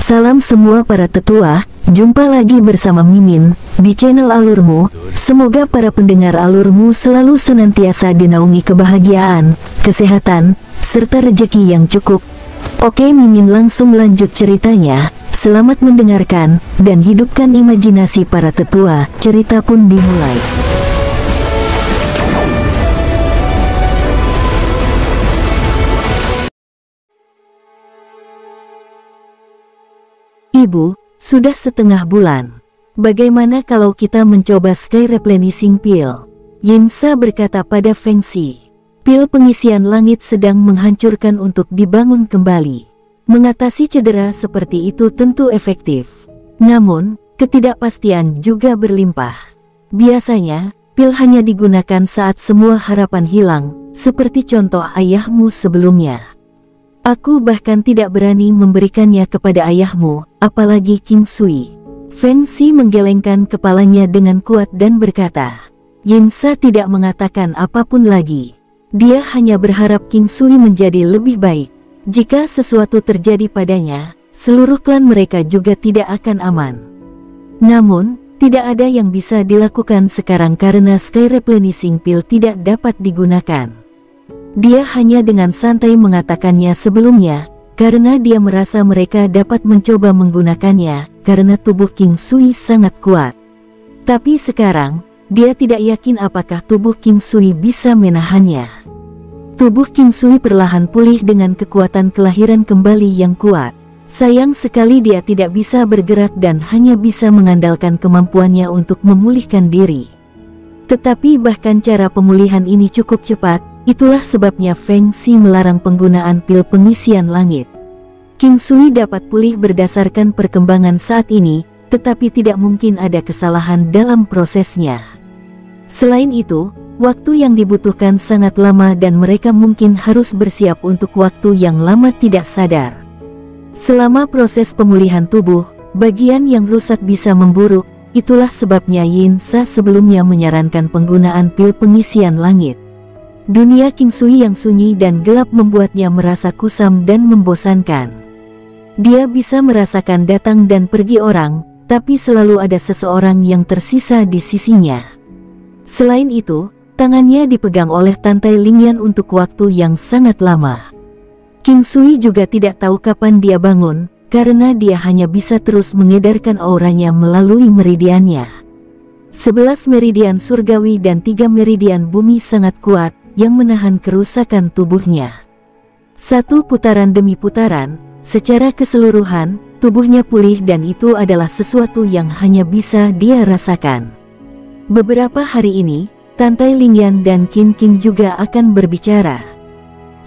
Salam semua para tetua, jumpa lagi bersama Mimin di channel Alurmu. Semoga para pendengar Alurmu selalu senantiasa dinaungi kebahagiaan, kesehatan, serta rezeki yang cukup. Oke, Mimin langsung lanjut ceritanya. Selamat mendengarkan dan hidupkan imajinasi para tetua. Cerita pun dimulai. Ibu, sudah setengah bulan. Bagaimana kalau kita mencoba Sky Replenishing Pill? Yinsa berkata pada Feng Xi. Pil pengisian langit sedang menghancurkan untuk dibangun kembali. Mengatasi cedera seperti itu tentu efektif. Namun, ketidakpastian juga berlimpah. Biasanya, pil hanya digunakan saat semua harapan hilang, seperti contoh ayahmu sebelumnya. Aku bahkan tidak berani memberikannya kepada ayahmu, apalagi King Sui. Feng Xi menggelengkan kepalanya dengan kuat dan berkata. Yinsa tidak mengatakan apapun lagi. Dia hanya berharap King Sui menjadi lebih baik. Jika sesuatu terjadi padanya, seluruh klan mereka juga tidak akan aman. Namun, tidak ada yang bisa dilakukan sekarang karena Sky Replenishing Pill tidak dapat digunakan. Dia hanya dengan santai mengatakannya sebelumnya, karena dia merasa mereka dapat mencoba menggunakannya, karena tubuh King Sui sangat kuat. Tapi sekarang, dia tidak yakin apakah tubuh King Sui bisa menahannya. Tubuh King Sui perlahan pulih dengan kekuatan kelahiran kembali yang kuat. Sayang sekali dia tidak bisa bergerak dan hanya bisa mengandalkan kemampuannya untuk memulihkan diri. Tetapi bahkan cara pemulihan ini cukup cepat. Itulah sebabnya Feng Xi melarang penggunaan pil pengisian langit. King Sui dapat pulih berdasarkan perkembangan saat ini, tetapi tidak mungkin ada kesalahan dalam prosesnya. Selain itu, waktu yang dibutuhkan sangat lama dan mereka mungkin harus bersiap untuk waktu yang lama tidak sadar. Selama proses pemulihan tubuh, bagian yang rusak bisa memburuk, itulah sebabnya Yinsa sebelumnya menyarankan penggunaan pil pengisian langit. Dunia King Sui yang sunyi dan gelap membuatnya merasa kusam dan membosankan. Dia bisa merasakan datang dan pergi orang, tapi selalu ada seseorang yang tersisa di sisinya. Selain itu, tangannya dipegang oleh Tantai Lingyan untuk waktu yang sangat lama. King Sui juga tidak tahu kapan dia bangun, karena dia hanya bisa terus mengedarkan auranya melalui meridiannya. 11 meridian surgawi dan 3 meridian bumi sangat kuat, yang menahan kerusakan tubuhnya. Satu putaran demi putaran, secara keseluruhan, tubuhnya pulih dan itu adalah sesuatu yang hanya bisa dia rasakan. Beberapa hari ini, Tantai Lingyan dan Qin King juga akan berbicara.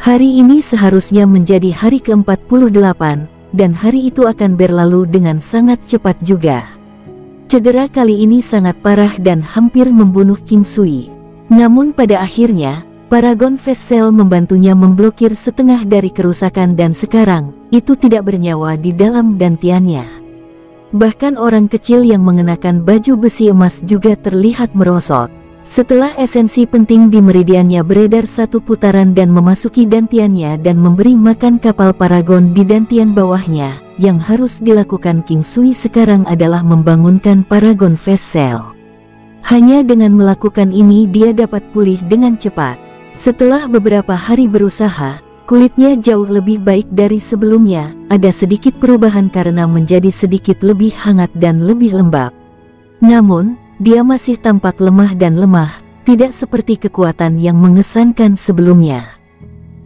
Hari ini seharusnya menjadi hari ke-48, dan hari itu akan berlalu dengan sangat cepat juga. Cedera kali ini sangat parah dan hampir membunuh King Sui. Namun pada akhirnya, Paragon Vessel membantunya memblokir setengah dari kerusakan dan sekarang, itu tidak bernyawa di dalam dantiannya. Bahkan orang kecil yang mengenakan baju besi emas juga terlihat merosot. Setelah esensi penting di meridiannya beredar satu putaran dan memasuki dantiannya dan memberi makan kapal Paragon di dantian bawahnya, yang harus dilakukan King Sui sekarang adalah membangunkan Paragon Vessel. Hanya dengan melakukan ini dia dapat pulih dengan cepat. Setelah beberapa hari berusaha, kulitnya jauh lebih baik dari sebelumnya, ada sedikit perubahan karena menjadi sedikit lebih hangat dan lebih lembab. Namun, dia masih tampak lemah dan lemah, tidak seperti kekuatan yang mengesankan sebelumnya.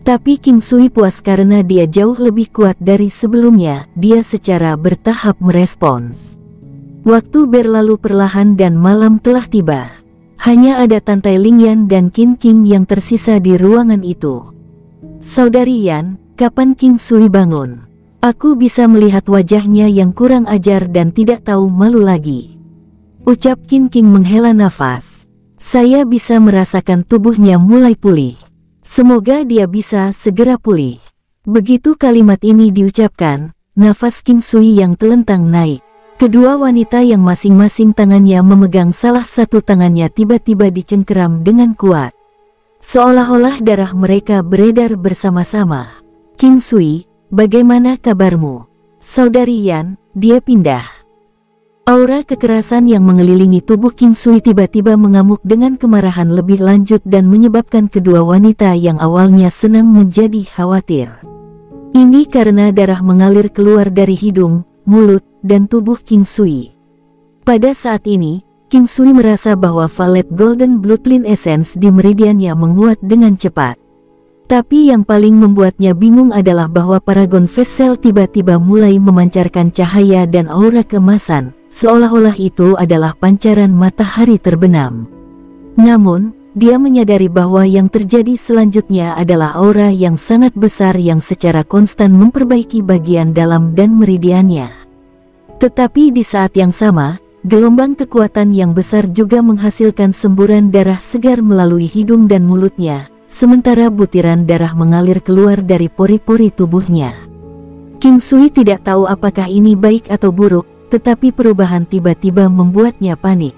Tapi King Sui puas karena dia jauh lebih kuat dari sebelumnya, dia secara bertahap merespons. Waktu berlalu perlahan dan malam telah tiba. Hanya ada Tantai Lingyan dan Qin King yang tersisa di ruangan itu. Saudari Yan, kapan King Sui bangun? Aku bisa melihat wajahnya yang kurang ajar dan tidak tahu malu lagi. Ucap Qin King menghela nafas. Saya bisa merasakan tubuhnya mulai pulih. Semoga dia bisa segera pulih. Begitu kalimat ini diucapkan, nafas King Sui yang telentang naik. Kedua wanita yang masing-masing tangannya memegang salah satu tangannya tiba-tiba dicengkeram dengan kuat. Seolah-olah darah mereka beredar bersama-sama. King Sui, bagaimana kabarmu? Saudari Yan, dia pindah. Aura kekerasan yang mengelilingi tubuh King Sui tiba-tiba mengamuk dengan kemarahan lebih lanjut dan menyebabkan kedua wanita yang awalnya senang menjadi khawatir. Ini karena darah mengalir keluar dari hidung, mulut, dan tubuh King Sui. Pada saat ini, King Sui merasa bahwa Valet Golden Bloodline Essence di meridiannya menguat dengan cepat. Tapi yang paling membuatnya bingung adalah bahwa Paragon Vessel tiba-tiba mulai memancarkan cahaya dan aura keemasan, seolah-olah itu adalah pancaran matahari terbenam. Namun, dia menyadari bahwa yang terjadi selanjutnya adalah aura yang sangat besar yang secara konstan memperbaiki bagian dalam dan meridiannya. Tetapi di saat yang sama, gelombang kekuatan yang besar juga menghasilkan semburan darah segar melalui hidung dan mulutnya, sementara butiran darah mengalir keluar dari pori-pori tubuhnya. King Sui tidak tahu apakah ini baik atau buruk, tetapi perubahan tiba-tiba membuatnya panik.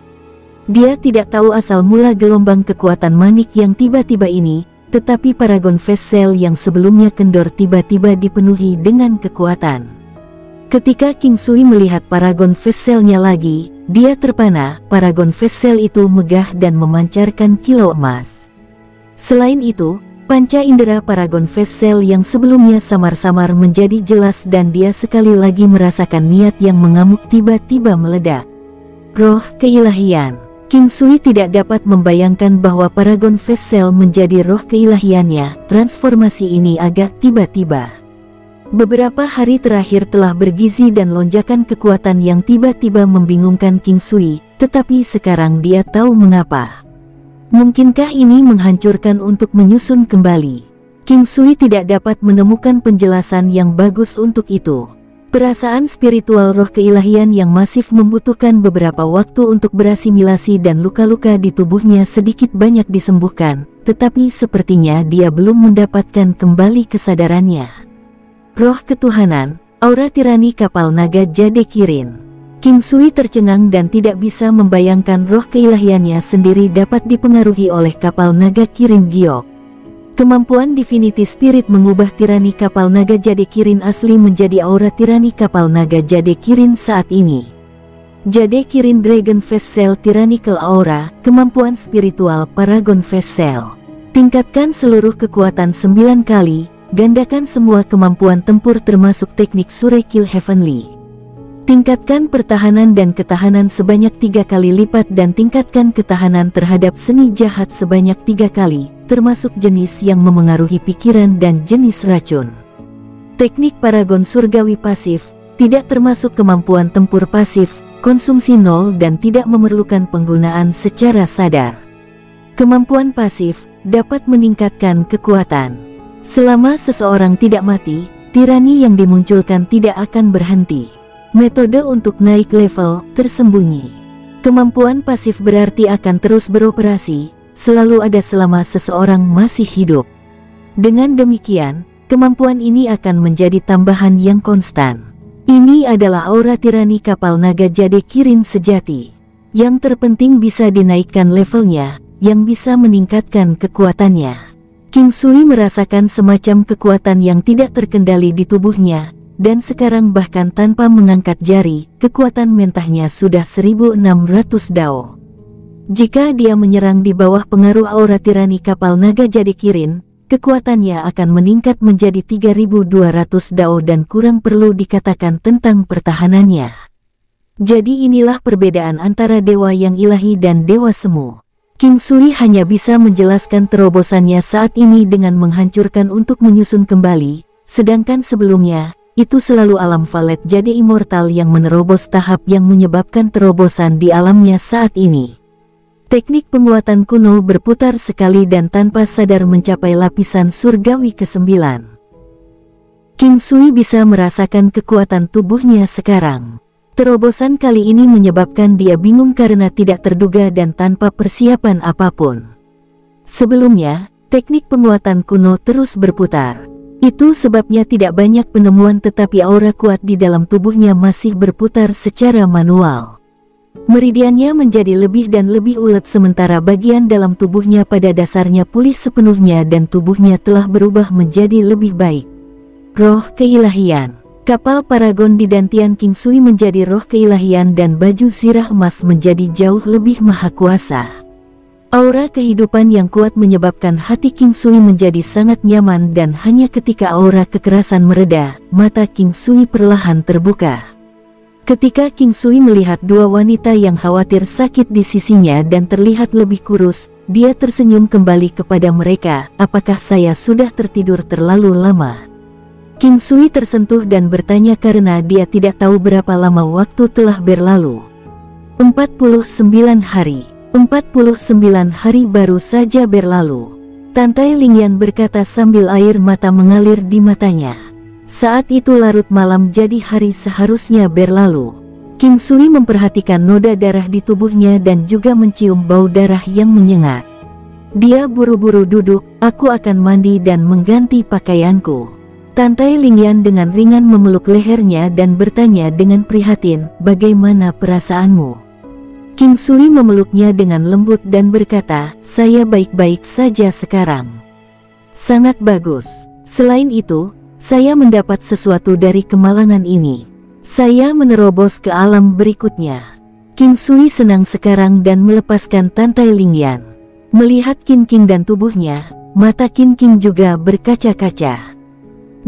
Dia tidak tahu asal mula gelombang kekuatan manik yang tiba-tiba ini, tetapi Paragon Vessel yang sebelumnya kendor tiba-tiba dipenuhi dengan kekuatan. Ketika King Sui melihat Paragon Vesselnya lagi, dia terpana. Paragon Vessel itu megah dan memancarkan kilau emas. Selain itu, panca indera Paragon Vessel yang sebelumnya samar-samar menjadi jelas dan dia sekali lagi merasakan niat yang mengamuk tiba-tiba meledak. Roh keilahian. King Sui tidak dapat membayangkan bahwa Paragon Vessel menjadi roh keilahiannya. Transformasi ini agak tiba-tiba. Beberapa hari terakhir telah bergizi dan lonjakan kekuatan yang tiba-tiba membingungkan King Sui, tetapi sekarang dia tahu mengapa. Mungkinkah ini menghancurkan untuk menyusun kembali? King Sui tidak dapat menemukan penjelasan yang bagus untuk itu. Perasaan spiritual roh keilahian yang masif membutuhkan beberapa waktu untuk berasimilasi dan luka-luka di tubuhnya sedikit banyak disembuhkan, tetapi sepertinya dia belum mendapatkan kembali kesadarannya. Roh ketuhanan, aura tirani kapal naga Jade Kirin. King Sui tercengang dan tidak bisa membayangkan roh keilahiannya sendiri dapat dipengaruhi oleh kapal naga Kirin Giok. Kemampuan Divinity Spirit mengubah tirani kapal naga Jade Kirin asli menjadi aura tirani kapal naga Jade Kirin saat ini. Jade Kirin Dragon Vessel Tyrannical Aura, kemampuan spiritual Paragon Vessel. Tingkatkan seluruh kekuatan 9 kali, gandakan semua kemampuan tempur termasuk teknik Surekil Heavenly. Tingkatkan pertahanan dan ketahanan sebanyak 3 kali lipat dan tingkatkan ketahanan terhadap seni jahat sebanyak 3 kali, termasuk jenis yang memengaruhi pikiran dan jenis racun. Teknik Paragon Surgawi Pasif, tidak termasuk kemampuan tempur pasif, konsumsi 0 dan tidak memerlukan penggunaan secara sadar. Kemampuan pasif, dapat meningkatkan kekuatan. Selama seseorang tidak mati, tirani yang dimunculkan tidak akan berhenti. Metode untuk naik level, tersembunyi. Kemampuan pasif berarti akan terus beroperasi, selalu ada selama seseorang masih hidup. Dengan demikian, kemampuan ini akan menjadi tambahan yang konstan. Ini adalah aura tirani kapal naga Jade Kirin sejati. Yang terpenting bisa dinaikkan levelnya, yang bisa meningkatkan kekuatannya. King Sui merasakan semacam kekuatan yang tidak terkendali di tubuhnya, dan sekarang bahkan tanpa mengangkat jari, kekuatan mentahnya sudah 1600 dao. Jika dia menyerang di bawah pengaruh aura tirani kapal naga Jade Kirin, kekuatannya akan meningkat menjadi 3200 dao dan kurang perlu dikatakan tentang pertahanannya. Jadi inilah perbedaan antara dewa yang ilahi dan dewa semu. King Sui hanya bisa menjelaskan terobosannya saat ini dengan menghancurkan untuk menyusun kembali, sedangkan sebelumnya, itu selalu alam Valet Jade Immortal yang menerobos tahap yang menyebabkan terobosan di alamnya saat ini. Teknik penguatan kuno berputar sekali dan tanpa sadar mencapai lapisan surgawi ke-9. King Sui bisa merasakan kekuatan tubuhnya sekarang. Terobosan kali ini menyebabkan dia bingung karena tidak terduga dan tanpa persiapan apapun. Sebelumnya, teknik penguatan kuno terus berputar. Itu sebabnya tidak banyak penemuan tetapi aura kuat di dalam tubuhnya masih berputar secara manual. Meridiannya menjadi lebih dan lebih ulet sementara bagian dalam tubuhnya pada dasarnya pulih sepenuhnya dan tubuhnya telah berubah menjadi lebih baik. Roh keilahian. Kapal Paragon di dantian King Sui menjadi roh keilahian dan baju zirah emas menjadi jauh lebih maha kuasa. Aura kehidupan yang kuat menyebabkan hati King Sui menjadi sangat nyaman dan hanya ketika aura kekerasan mereda, mata King Sui perlahan terbuka. Ketika King Sui melihat dua wanita yang khawatir sakit di sisinya dan terlihat lebih kurus, dia tersenyum kembali kepada mereka. "Apakah saya sudah tertidur terlalu lama?" King Sui tersentuh dan bertanya karena dia tidak tahu berapa lama waktu telah berlalu. 49 hari. 49 hari baru saja berlalu. Tantai Lingyan berkata sambil air mata mengalir di matanya. Saat itu larut malam jadi hari seharusnya berlalu. King Sui memperhatikan noda darah di tubuhnya dan juga mencium bau darah yang menyengat. Dia buru-buru duduk, "Aku akan mandi dan mengganti pakaianku." Tantai Lingyan dengan ringan memeluk lehernya dan bertanya dengan prihatin, "Bagaimana perasaanmu?" King Sui memeluknya dengan lembut dan berkata, "Saya baik-baik saja sekarang." "Sangat bagus. Selain itu, saya mendapat sesuatu dari kemalangan ini. Saya menerobos ke alam berikutnya." King Sui senang sekarang dan melepaskan Tantai Lingyan. Melihat King King dan tubuhnya, mata King King juga berkaca-kaca.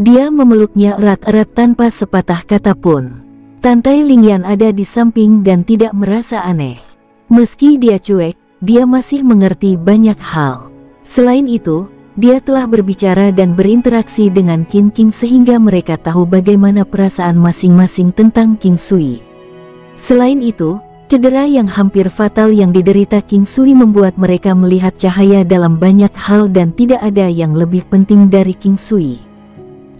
Dia memeluknya erat-erat tanpa sepatah kata pun. Tantai Lingyan ada di samping dan tidak merasa aneh. Meski dia cuek, dia masih mengerti banyak hal. Selain itu, dia telah berbicara dan berinteraksi dengan King King sehingga mereka tahu bagaimana perasaan masing-masing tentang King Sui. Selain itu, cedera yang hampir fatal yang diderita King Sui membuat mereka melihat cahaya dalam banyak hal dan tidak ada yang lebih penting dari King Sui.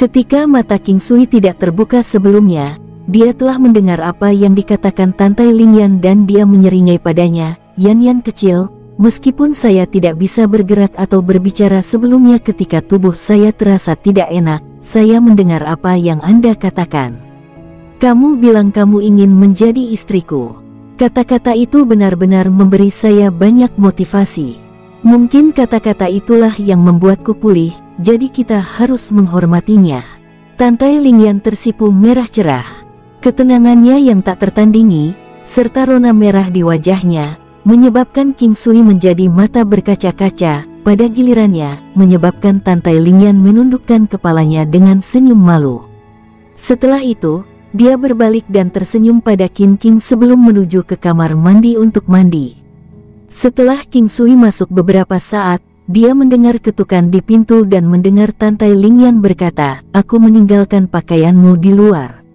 Ketika mata King Sui tidak terbuka sebelumnya, dia telah mendengar apa yang dikatakan Tantai Lingyan dan dia menyeringai padanya, "Yan kecil, meskipun saya tidak bisa bergerak atau berbicara sebelumnya ketika tubuh saya terasa tidak enak, saya mendengar apa yang Anda katakan. Kamu bilang kamu ingin menjadi istriku." Kata-kata itu benar-benar memberi saya banyak motivasi. Mungkin kata-kata itulah yang membuatku pulih, jadi kita harus menghormatinya. Tantai Lingyan tersipu merah cerah. Ketenangannya yang tak tertandingi, serta rona merah di wajahnya, menyebabkan King Sui menjadi mata berkaca-kaca. Pada gilirannya, menyebabkan Tantai Lingyan menundukkan kepalanya dengan senyum malu. Setelah itu, dia berbalik dan tersenyum pada King King sebelum menuju ke kamar mandi untuk mandi. Setelah King Sui masuk beberapa saat, dia mendengar ketukan di pintu dan mendengar Tantai Lingyan berkata, "Aku meninggalkan pakaianmu di luar."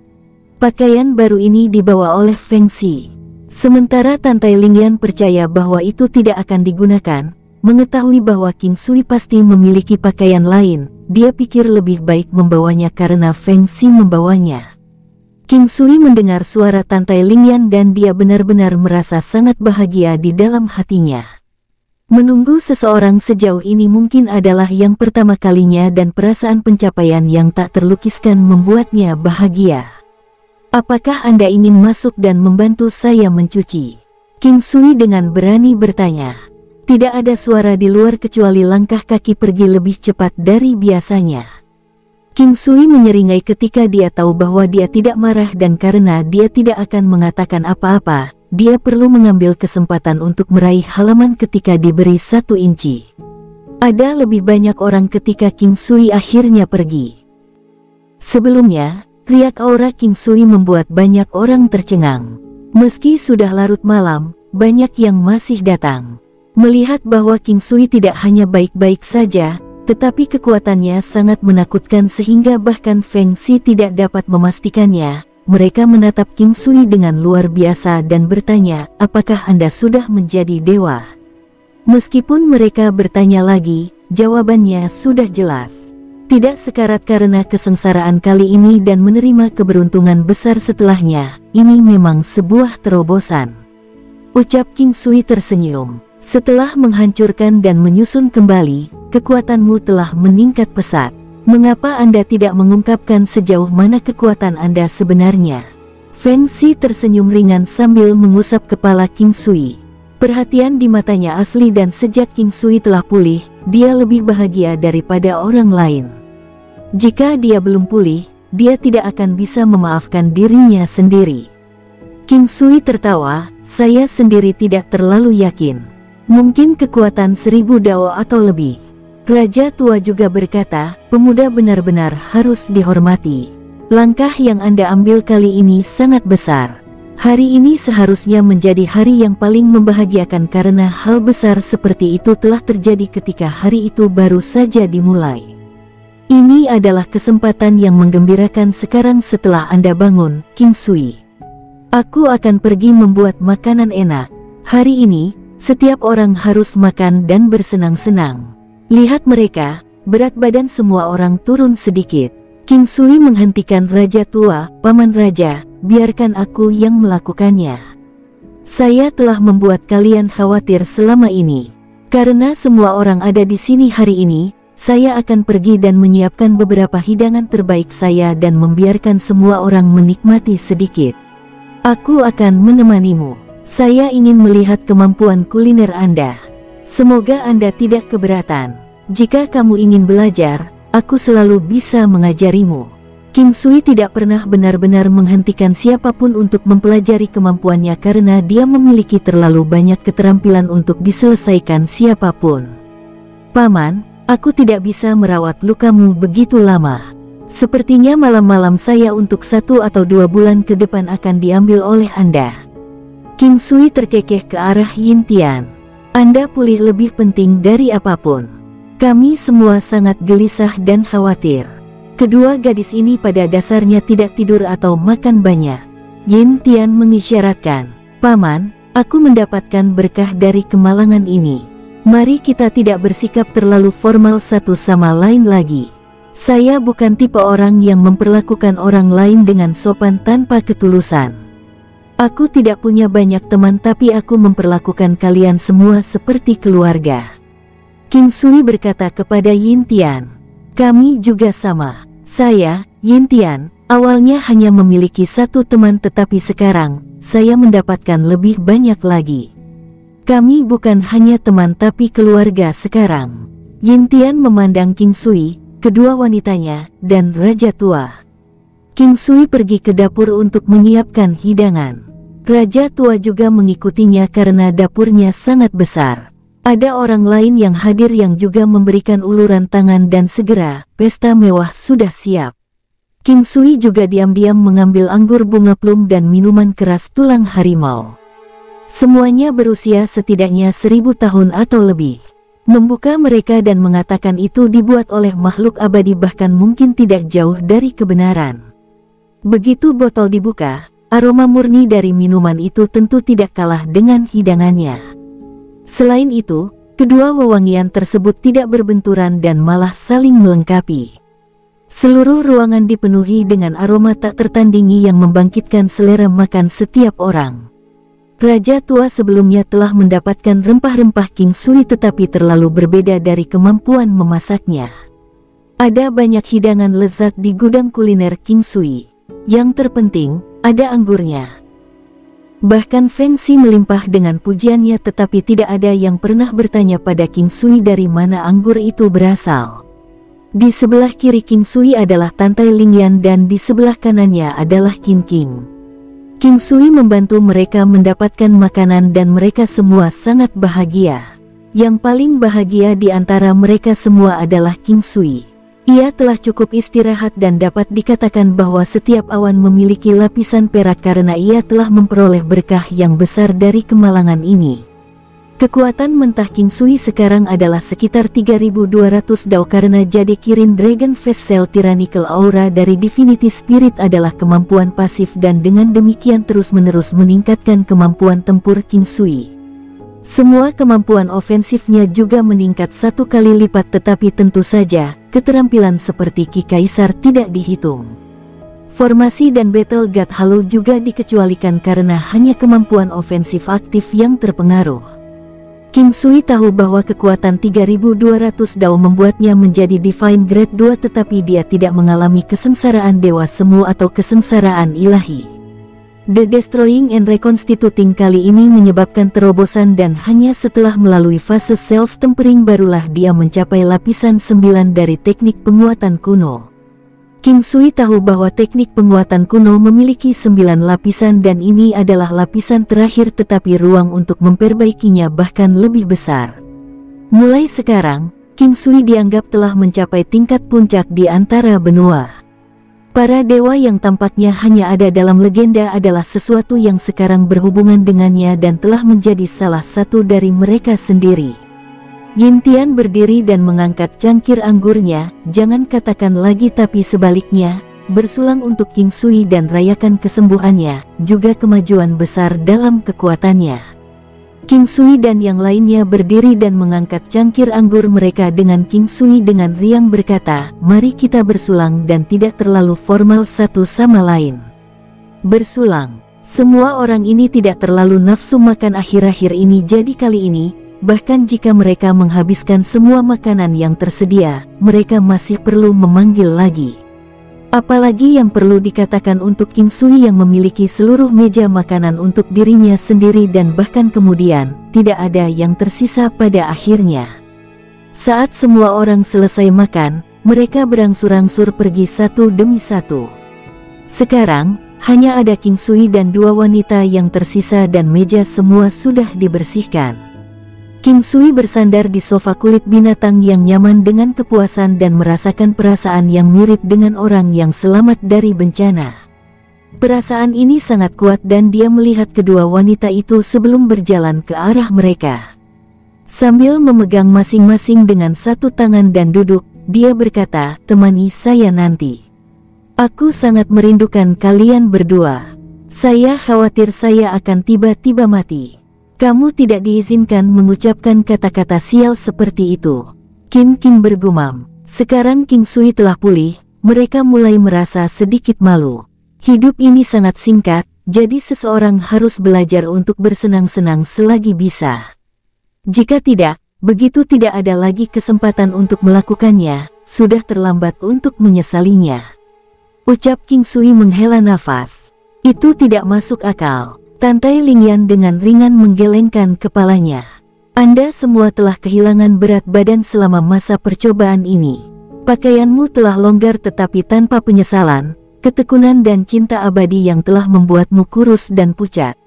Pakaian baru ini dibawa oleh Feng Xi. Sementara Tantai Lingyan percaya bahwa itu tidak akan digunakan, mengetahui bahwa King Sui pasti memiliki pakaian lain, dia pikir lebih baik membawanya karena Feng Xi membawanya. King Sui mendengar suara Tantai Lingyan dan dia benar-benar merasa sangat bahagia di dalam hatinya. Menunggu seseorang sejauh ini mungkin adalah yang pertama kalinya dan perasaan pencapaian yang tak terlukiskan membuatnya bahagia. "Apakah Anda ingin masuk dan membantu saya mencuci?" King Sui dengan berani bertanya. Tidak ada suara di luar kecuali langkah kaki pergi lebih cepat dari biasanya. King Sui menyeringai ketika dia tahu bahwa dia tidak marah dan karena dia tidak akan mengatakan apa-apa, dia perlu mengambil kesempatan untuk meraih halaman ketika diberi 1 inci. Ada lebih banyak orang ketika King Sui akhirnya pergi. Sebelumnya, riak aura King Sui membuat banyak orang tercengang. Meski sudah larut malam, banyak yang masih datang. Melihat bahwa King Sui tidak hanya baik-baik saja, tetapi kekuatannya sangat menakutkan sehingga bahkan Feng Xi tidak dapat memastikannya. Mereka menatap King Sui dengan luar biasa dan bertanya, "Apakah Anda sudah menjadi dewa?" Meskipun mereka bertanya lagi, jawabannya sudah jelas. Tidak sekarat karena kesengsaraan kali ini dan menerima keberuntungan besar setelahnya, ini memang sebuah terobosan. Ucap King Sui tersenyum. Setelah menghancurkan dan menyusun kembali, kekuatanmu telah meningkat pesat. Mengapa Anda tidak mengungkapkan sejauh mana kekuatan Anda sebenarnya? Feng Xi tersenyum ringan sambil mengusap kepala King Sui. Perhatian di matanya asli dan sejak King Sui telah pulih, dia lebih bahagia daripada orang lain. Jika dia belum pulih, dia tidak akan bisa memaafkan dirinya sendiri. King Sui tertawa, saya sendiri tidak terlalu yakin. Mungkin kekuatan 1000 dao atau lebih. Raja tua juga berkata, pemuda benar-benar harus dihormati. Langkah yang Anda ambil kali ini sangat besar. Hari ini seharusnya menjadi hari yang paling membahagiakan karena hal besar seperti itu telah terjadi ketika hari itu baru saja dimulai. Ini adalah kesempatan yang menggembirakan sekarang setelah Anda bangun, King Sui. Aku akan pergi membuat makanan enak. Hari ini, setiap orang harus makan dan bersenang-senang. Lihat mereka, berat badan semua orang turun sedikit. King Sui menghentikan raja tua, paman raja, biarkan aku yang melakukannya. Saya telah membuat kalian khawatir selama ini. Karena semua orang ada di sini hari ini, saya akan pergi dan menyiapkan beberapa hidangan terbaik saya dan membiarkan semua orang menikmati sedikit. Aku akan menemanimu. Saya ingin melihat kemampuan kuliner Anda. Semoga Anda tidak keberatan. Jika kamu ingin belajar, aku selalu bisa mengajarimu. King Sui tidak pernah benar-benar menghentikan siapapun untuk mempelajari kemampuannya karena dia memiliki terlalu banyak keterampilan untuk diselesaikan siapapun. Paman, aku tidak bisa merawat lukamu begitu lama. Sepertinya malam-malam saya untuk 1 atau 2 bulan ke depan akan diambil oleh Anda. King Sui terkekeh ke arah Yin Tian. Anda pulih lebih penting dari apapun. Kami semua sangat gelisah dan khawatir. Kedua gadis ini pada dasarnya tidak tidur atau makan banyak. Yin Tian mengisyaratkan, Paman, aku mendapatkan berkah dari kemalangan ini. Mari kita tidak bersikap terlalu formal satu sama lain lagi. Saya bukan tipe orang yang memperlakukan orang lain dengan sopan tanpa ketulusan. Aku tidak punya banyak teman tapi aku memperlakukan kalian semua seperti keluarga. King Sui berkata kepada Yin Tian, kami juga sama. Saya, Yin Tian, awalnya hanya memiliki 1 teman tetapi sekarang, saya mendapatkan lebih banyak lagi. Kami bukan hanya teman tapi keluarga sekarang. Yin Tian memandang King Sui, kedua wanitanya, dan raja tua. King Sui pergi ke dapur untuk menyiapkan hidangan. Raja tua juga mengikutinya karena dapurnya sangat besar. Ada orang lain yang hadir yang juga memberikan uluran tangan dan segera, pesta mewah sudah siap. King Sui juga diam-diam mengambil anggur bunga plum dan minuman keras tulang harimau. Semuanya berusia setidaknya 1000 tahun atau lebih. Membuka mereka dan mengatakan itu dibuat oleh makhluk abadi bahkan mungkin tidak jauh dari kebenaran. Begitu botol dibuka, aroma murni dari minuman itu tentu tidak kalah dengan hidangannya. Selain itu, kedua wewangian tersebut tidak berbenturan dan malah saling melengkapi. Seluruh ruangan dipenuhi dengan aroma tak tertandingi yang membangkitkan selera makan setiap orang. Raja tua sebelumnya telah mendapatkan rempah-rempah King Sui tetapi terlalu berbeda dari kemampuan memasaknya. Ada banyak hidangan lezat di gudang kuliner King Sui. Yang terpenting, ada anggurnya. Bahkan Feng Xi melimpah dengan pujiannya tetapi tidak ada yang pernah bertanya pada King Sui dari mana anggur itu berasal. Di sebelah kiri King Sui adalah Tantai Lingyan dan di sebelah kanannya adalah Qin King. King Sui membantu mereka mendapatkan makanan dan mereka semua sangat bahagia. Yang paling bahagia di antara mereka semua adalah King Sui. Ia telah cukup istirahat dan dapat dikatakan bahwa setiap awan memiliki lapisan perak karena ia telah memperoleh berkah yang besar dari kemalangan ini. Kekuatan mentah King Sui sekarang adalah sekitar 3200 dao karena jadi Kirin Dragon Face Cell Tyrannical Aura dari Divinity Spirit adalah kemampuan pasif dan dengan demikian terus-menerus meningkatkan kemampuan tempur King Sui. Semua kemampuan ofensifnya juga meningkat 1 kali lipat tetapi tentu saja, keterampilan seperti Ki Kaisar tidak dihitung. Formasi dan Battle God Halo juga dikecualikan karena hanya kemampuan ofensif aktif yang terpengaruh. King Sui tahu bahwa kekuatan 3200 dao membuatnya menjadi Divine Grade 2 tetapi dia tidak mengalami kesengsaraan dewa semu atau kesengsaraan ilahi. The Destroying and Reconstituting kali ini menyebabkan terobosan dan hanya setelah melalui fase self-tempering barulah dia mencapai lapisan 9 dari teknik penguatan kuno. King Sui tahu bahwa teknik penguatan kuno memiliki 9 lapisan dan ini adalah lapisan terakhir, tetapi ruang untuk memperbaikinya bahkan lebih besar. Mulai sekarang, King Sui dianggap telah mencapai tingkat puncak di antara benua. Para dewa yang tampaknya hanya ada dalam legenda adalah sesuatu yang sekarang berhubungan dengannya dan telah menjadi salah satu dari mereka sendiri. Yin Tian berdiri dan mengangkat cangkir anggurnya, jangan katakan lagi tapi sebaliknya, bersulang untuk King Sui dan rayakan kesembuhannya, juga kemajuan besar dalam kekuatannya. King Sui dan yang lainnya berdiri dan mengangkat cangkir anggur mereka dengan King Sui dengan riang berkata, mari kita bersulang dan tidak terlalu formal satu sama lain. Bersulang. Semua orang ini tidak terlalu nafsu makan akhir-akhir ini, jadi kali ini, bahkan jika mereka menghabiskan semua makanan yang tersedia, mereka masih perlu memanggil lagi. Apalagi yang perlu dikatakan untuk King Sui yang memiliki seluruh meja makanan untuk dirinya sendiri dan bahkan kemudian, tidak ada yang tersisa pada akhirnya. Saat semua orang selesai makan, mereka berangsur-angsur pergi satu demi satu. Sekarang, hanya ada King Sui dan 2 wanita yang tersisa dan meja semua sudah dibersihkan. King Sui bersandar di sofa kulit binatang yang nyaman dengan kepuasan dan merasakan perasaan yang mirip dengan orang yang selamat dari bencana. Perasaan ini sangat kuat dan dia melihat kedua wanita itu sebelum berjalan ke arah mereka. Sambil memegang masing-masing dengan satu tangan dan duduk, dia berkata, temani saya nanti. Aku sangat merindukan kalian berdua. Saya khawatir saya akan tiba-tiba mati. Kamu tidak diizinkan mengucapkan kata-kata sial seperti itu. King bergumam. Sekarang King Sui telah pulih, mereka mulai merasa sedikit malu. Hidup ini sangat singkat, jadi seseorang harus belajar untuk bersenang-senang selagi bisa. Jika tidak, begitu tidak ada lagi kesempatan untuk melakukannya, sudah terlambat untuk menyesalinya. Ucap King Sui menghela nafas. Itu tidak masuk akal. Tantai Lingyan dengan ringan menggelengkan kepalanya. Anda semua telah kehilangan berat badan selama masa percobaan ini. Pakaianmu telah longgar tetapi tanpa penyesalan, ketekunan dan cinta abadi yang telah membuatmu kurus dan pucat.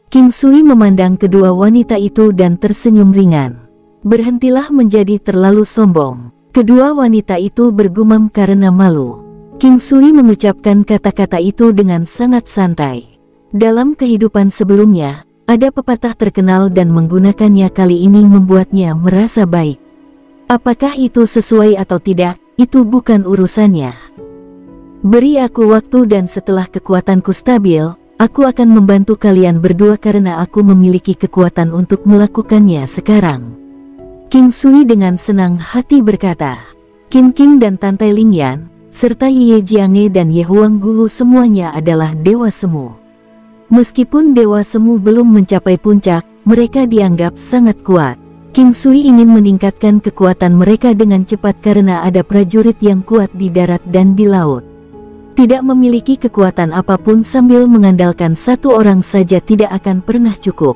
King Sui memandang kedua wanita itu dan tersenyum ringan. Berhentilah menjadi terlalu sombong. Kedua wanita itu bergumam karena malu. King Sui mengucapkan kata-kata itu dengan sangat santai. Dalam kehidupan sebelumnya, ada pepatah terkenal dan menggunakannya kali ini membuatnya merasa baik. Apakah itu sesuai atau tidak, itu bukan urusannya. Beri aku waktu dan setelah kekuatanku stabil, aku akan membantu kalian berdua karena aku memiliki kekuatan untuk melakukannya sekarang. King Sui dengan senang hati berkata. King dan Tantai Lingyan, serta Ye Jiange dan Ye Huang Guhu semuanya adalah dewa semu. Meskipun dewa semu belum mencapai puncak, mereka dianggap sangat kuat. King Sui ingin meningkatkan kekuatan mereka dengan cepat karena ada prajurit yang kuat di darat dan di laut. Tidak memiliki kekuatan apapun sambil mengandalkan satu orang saja tidak akan pernah cukup.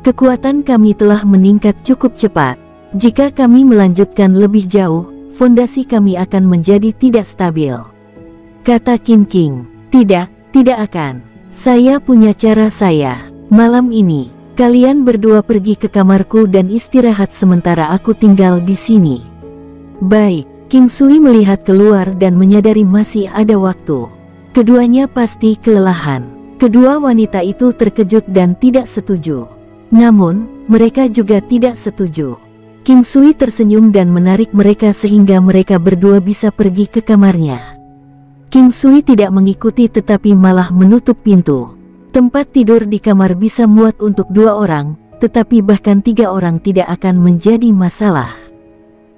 Kekuatan kami telah meningkat cukup cepat. Jika kami melanjutkan lebih jauh, fondasi kami akan menjadi tidak stabil. Kata King. Tidak akan. Saya punya cara saya. Malam ini, kalian berdua pergi ke kamarku dan istirahat sementara aku tinggal di sini. Baik, King Sui melihat keluar dan menyadari masih ada waktu. Keduanya pasti kelelahan. Kedua wanita itu terkejut dan tidak setuju. Namun, mereka juga tidak setuju. King Sui tersenyum dan menarik mereka sehingga mereka berdua bisa pergi ke kamarnya. King Sui tidak mengikuti tetapi malah menutup pintu. Tempat tidur di kamar bisa muat untuk 2 orang, tetapi bahkan 3 orang tidak akan menjadi masalah.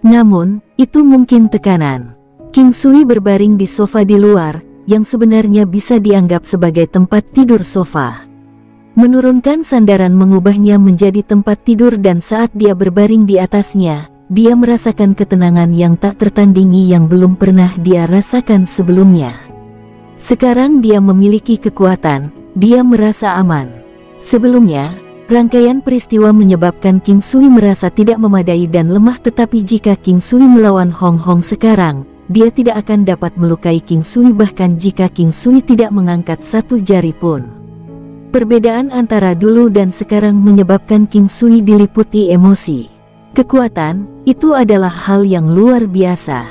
Namun, itu mungkin tekanan. King Sui berbaring di sofa di luar, yang sebenarnya bisa dianggap sebagai tempat tidur sofa. Menurunkan sandaran mengubahnya menjadi tempat tidur dan saat dia berbaring di atasnya, dia merasakan ketenangan yang tak tertandingi yang belum pernah dia rasakan sebelumnya. Sekarang dia memiliki kekuatan, dia merasa aman. Sebelumnya, rangkaian peristiwa menyebabkan King Sui merasa tidak memadai dan lemah, tetapi jika King Sui melawan Hong Hong sekarang, dia tidak akan dapat melukai King Sui bahkan jika King Sui tidak mengangkat satu jari pun. Perbedaan antara dulu dan sekarang menyebabkan King Sui diliputi emosi. Kekuatan, itu adalah hal yang luar biasa.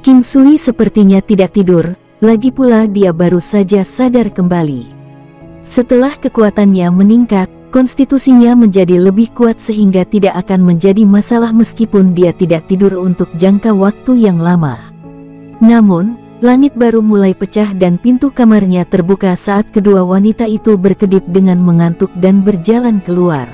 King Sui sepertinya tidak tidur, lagi pula dia baru saja sadar kembali. Setelah kekuatannya meningkat, konstitusinya menjadi lebih kuat sehingga tidak akan menjadi masalah meskipun dia tidak tidur untuk jangka waktu yang lama. Namun, langit baru mulai pecah dan pintu kamarnya terbuka saat kedua wanita itu berkedip dengan mengantuk dan berjalan keluar.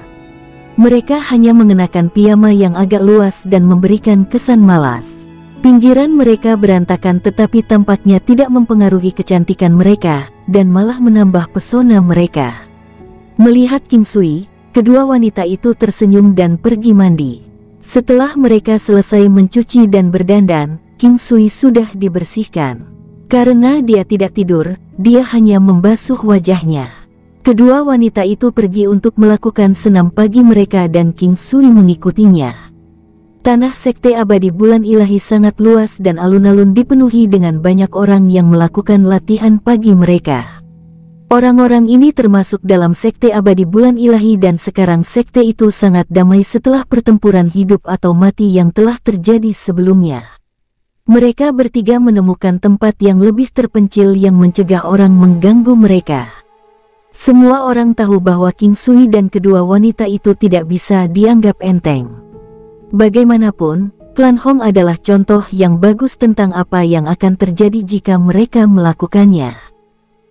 Mereka hanya mengenakan piyama yang agak luas dan memberikan kesan malas. Pinggiran mereka berantakan tetapi tampaknya tidak mempengaruhi kecantikan mereka, dan malah menambah pesona mereka. Melihat King Sui, kedua wanita itu tersenyum dan pergi mandi. Setelah mereka selesai mencuci dan berdandan, King Sui sudah dibersihkan. Karena dia tidak tidur, dia hanya membasuh wajahnya. Kedua wanita itu pergi untuk melakukan senam pagi mereka dan King Sui mengikutinya. Tanah Sekte Abadi Bulan Ilahi sangat luas dan alun-alun dipenuhi dengan banyak orang yang melakukan latihan pagi mereka. Orang-orang ini termasuk dalam Sekte Abadi Bulan Ilahi dan sekarang sekte itu sangat damai setelah pertempuran hidup atau mati yang telah terjadi sebelumnya. Mereka bertiga menemukan tempat yang lebih terpencil yang mencegah orang mengganggu mereka. Semua orang tahu bahwa King Sui dan kedua wanita itu tidak bisa dianggap enteng. Bagaimanapun, klan Hong adalah contoh yang bagus tentang apa yang akan terjadi jika mereka melakukannya.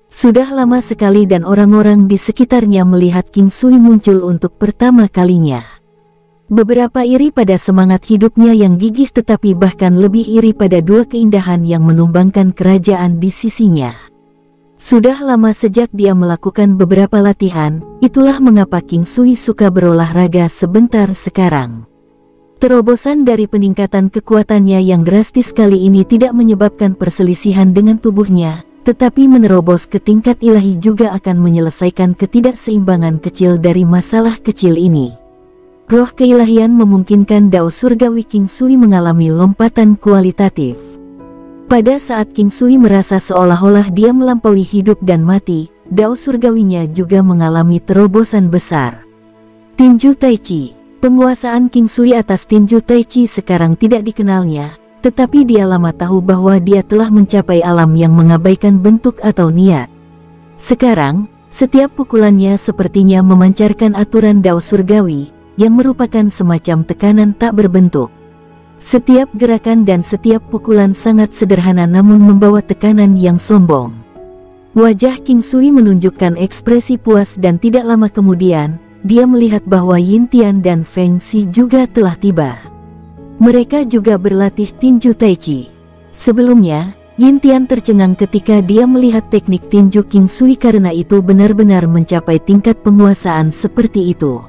Sudah lama sekali dan orang-orang di sekitarnya melihat King Sui muncul untuk pertama kalinya. Beberapa iri pada semangat hidupnya yang gigih tetapi bahkan lebih iri pada dua keindahan yang menumbangkan kerajaan di sisinya. Sudah lama sejak dia melakukan beberapa latihan, itulah mengapa King Sui suka berolahraga sebentar sekarang. Terobosan dari peningkatan kekuatannya yang drastis kali ini tidak menyebabkan perselisihan dengan tubuhnya, tetapi menerobos ke tingkat ilahi juga akan menyelesaikan ketidakseimbangan kecil dari masalah kecil ini. Roh keilahian memungkinkan Dao Surgawi King Sui mengalami lompatan kualitatif. Pada saat King Sui merasa seolah-olah dia melampaui hidup dan mati, Dao Surgawinya juga mengalami terobosan besar. Tinju Tai Chi. Penguasaan King Sui atas tinju Tai Chi sekarang tidak dikenalnya, tetapi dia lama tahu bahwa dia telah mencapai alam yang mengabaikan bentuk atau niat. Sekarang, setiap pukulannya sepertinya memancarkan aturan Dao Surgawi, yang merupakan semacam tekanan tak berbentuk. Setiap gerakan dan setiap pukulan sangat sederhana namun membawa tekanan yang sombong. Wajah King Sui menunjukkan ekspresi puas dan tidak lama kemudian, dia melihat bahwa Yin Tian dan Feng Xi juga telah tiba. Mereka juga berlatih tinju Tai Chi. Sebelumnya, Yin Tian tercengang ketika dia melihat teknik tinju King Sui karena itu benar-benar mencapai tingkat penguasaan seperti itu.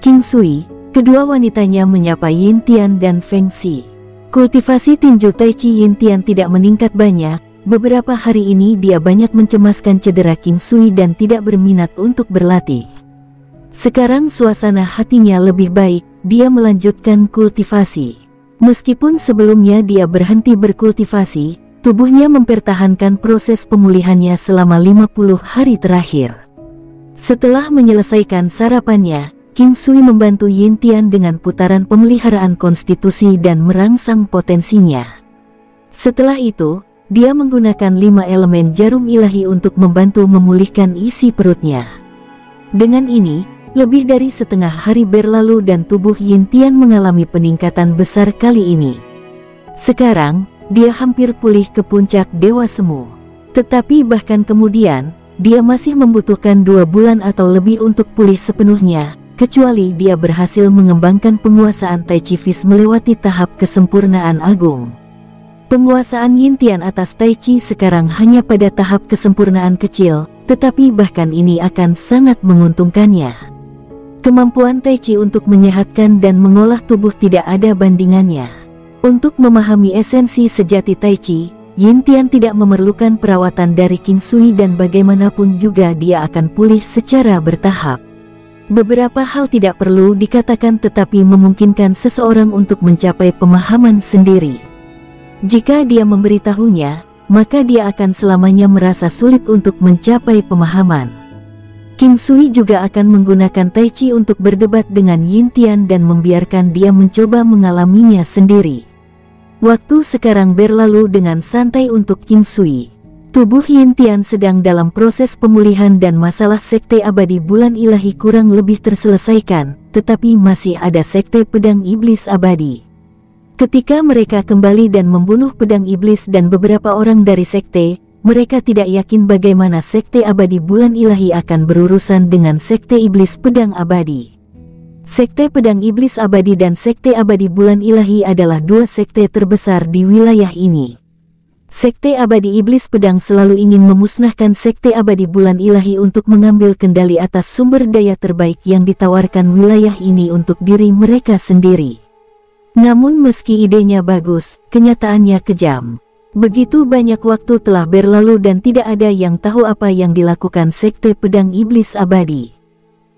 King Sui, kedua wanitanya menyapa Yin Tian dan Feng Xi. Kultivasi tinju Tai Chi Yin Tian tidak meningkat banyak. Beberapa hari ini dia banyak mencemaskan cedera King Sui dan tidak berminat untuk berlatih. Sekarang suasana hatinya lebih baik, dia melanjutkan kultivasi. Meskipun sebelumnya dia berhenti berkultivasi, tubuhnya mempertahankan proses pemulihannya selama 50 hari terakhir. Setelah menyelesaikan sarapannya, King Sui membantu Yin Tian dengan putaran pemeliharaan konstitusi dan merangsang potensinya. Setelah itu, dia menggunakan 5 elemen jarum ilahi untuk membantu memulihkan isi perutnya. Dengan ini, lebih dari setengah hari berlalu dan tubuh Yin Tian mengalami peningkatan besar kali ini. Sekarang, dia hampir pulih ke puncak Dewa Semu. Tetapi bahkan kemudian, dia masih membutuhkan 2 bulan atau lebih untuk pulih sepenuhnya, kecuali dia berhasil mengembangkan penguasaan Tai Chi Fist melewati tahap kesempurnaan agung. Penguasaan Yin Tian atas Tai Chi sekarang hanya pada tahap kesempurnaan kecil, tetapi bahkan ini akan sangat menguntungkannya. Kemampuan Tai Chi untuk menyehatkan dan mengolah tubuh tidak ada bandingannya. Untuk memahami esensi sejati Tai Chi, Yin Tian tidak memerlukan perawatan dari King Sui dan bagaimanapun juga dia akan pulih secara bertahap. Beberapa hal tidak perlu dikatakan tetapi memungkinkan seseorang untuk mencapai pemahaman sendiri. Jika dia memberitahunya, maka dia akan selamanya merasa sulit untuk mencapai pemahaman. King Sui juga akan menggunakan Tai Chi untuk berdebat dengan Yin Tian dan membiarkan dia mencoba mengalaminya sendiri. Waktu sekarang berlalu dengan santai untuk King Sui. Tubuh Yin Tian sedang dalam proses pemulihan dan masalah Sekte Abadi Bulan Ilahi kurang lebih terselesaikan, tetapi masih ada Sekte Pedang Iblis Abadi. Ketika mereka kembali dan membunuh Pedang Iblis dan beberapa orang dari sekte, mereka tidak yakin bagaimana Sekte Abadi Bulan Ilahi akan berurusan dengan Sekte Iblis Pedang Abadi. Sekte Pedang Iblis Abadi dan Sekte Abadi Bulan Ilahi adalah dua sekte terbesar di wilayah ini. Sekte Abadi Iblis Pedang selalu ingin memusnahkan Sekte Abadi Bulan Ilahi untuk mengambil kendali atas sumber daya terbaik yang ditawarkan wilayah ini untuk diri mereka sendiri. Namun meski idenya bagus, kenyataannya kejam. Begitu banyak waktu telah berlalu dan tidak ada yang tahu apa yang dilakukan Sekte Pedang Iblis Abadi.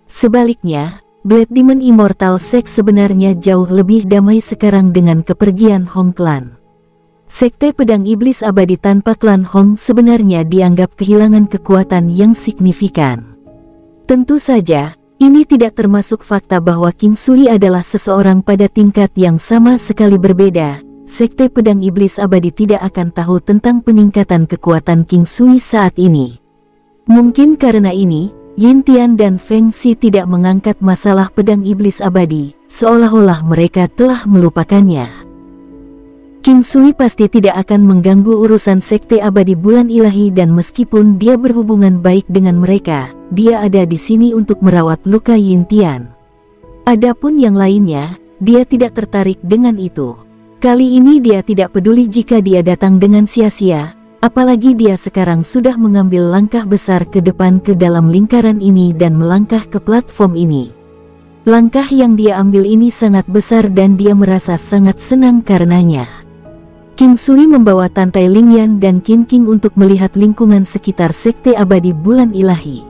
Sebaliknya, Blade Demon Immortal Sect sebenarnya jauh lebih damai sekarang dengan kepergian Hong Clan. Sekte Pedang Iblis Abadi tanpa klan Hong sebenarnya dianggap kehilangan kekuatan yang signifikan. Tentu saja, ini tidak termasuk fakta bahwa King Sui adalah seseorang pada tingkat yang sama sekali berbeda. Sekte Pedang Iblis Abadi tidak akan tahu tentang peningkatan kekuatan King Sui saat ini. Mungkin karena ini, Yin Tian dan Feng Xi tidak mengangkat masalah Pedang Iblis Abadi, seolah-olah mereka telah melupakannya. King Sui pasti tidak akan mengganggu urusan Sekte Abadi Bulan Ilahi dan meskipun dia berhubungan baik dengan mereka, dia ada di sini untuk merawat luka Yin Tian. Adapun yang lainnya, dia tidak tertarik dengan itu. Kali ini dia tidak peduli jika dia datang dengan sia-sia, apalagi dia sekarang sudah mengambil langkah besar ke depan ke dalam lingkaran ini dan melangkah ke platform ini. Langkah yang dia ambil ini sangat besar dan dia merasa sangat senang karenanya. King Sui membawa Tantai Lingyan dan Qin King untuk melihat lingkungan sekitar Sekte Abadi Bulan Ilahi.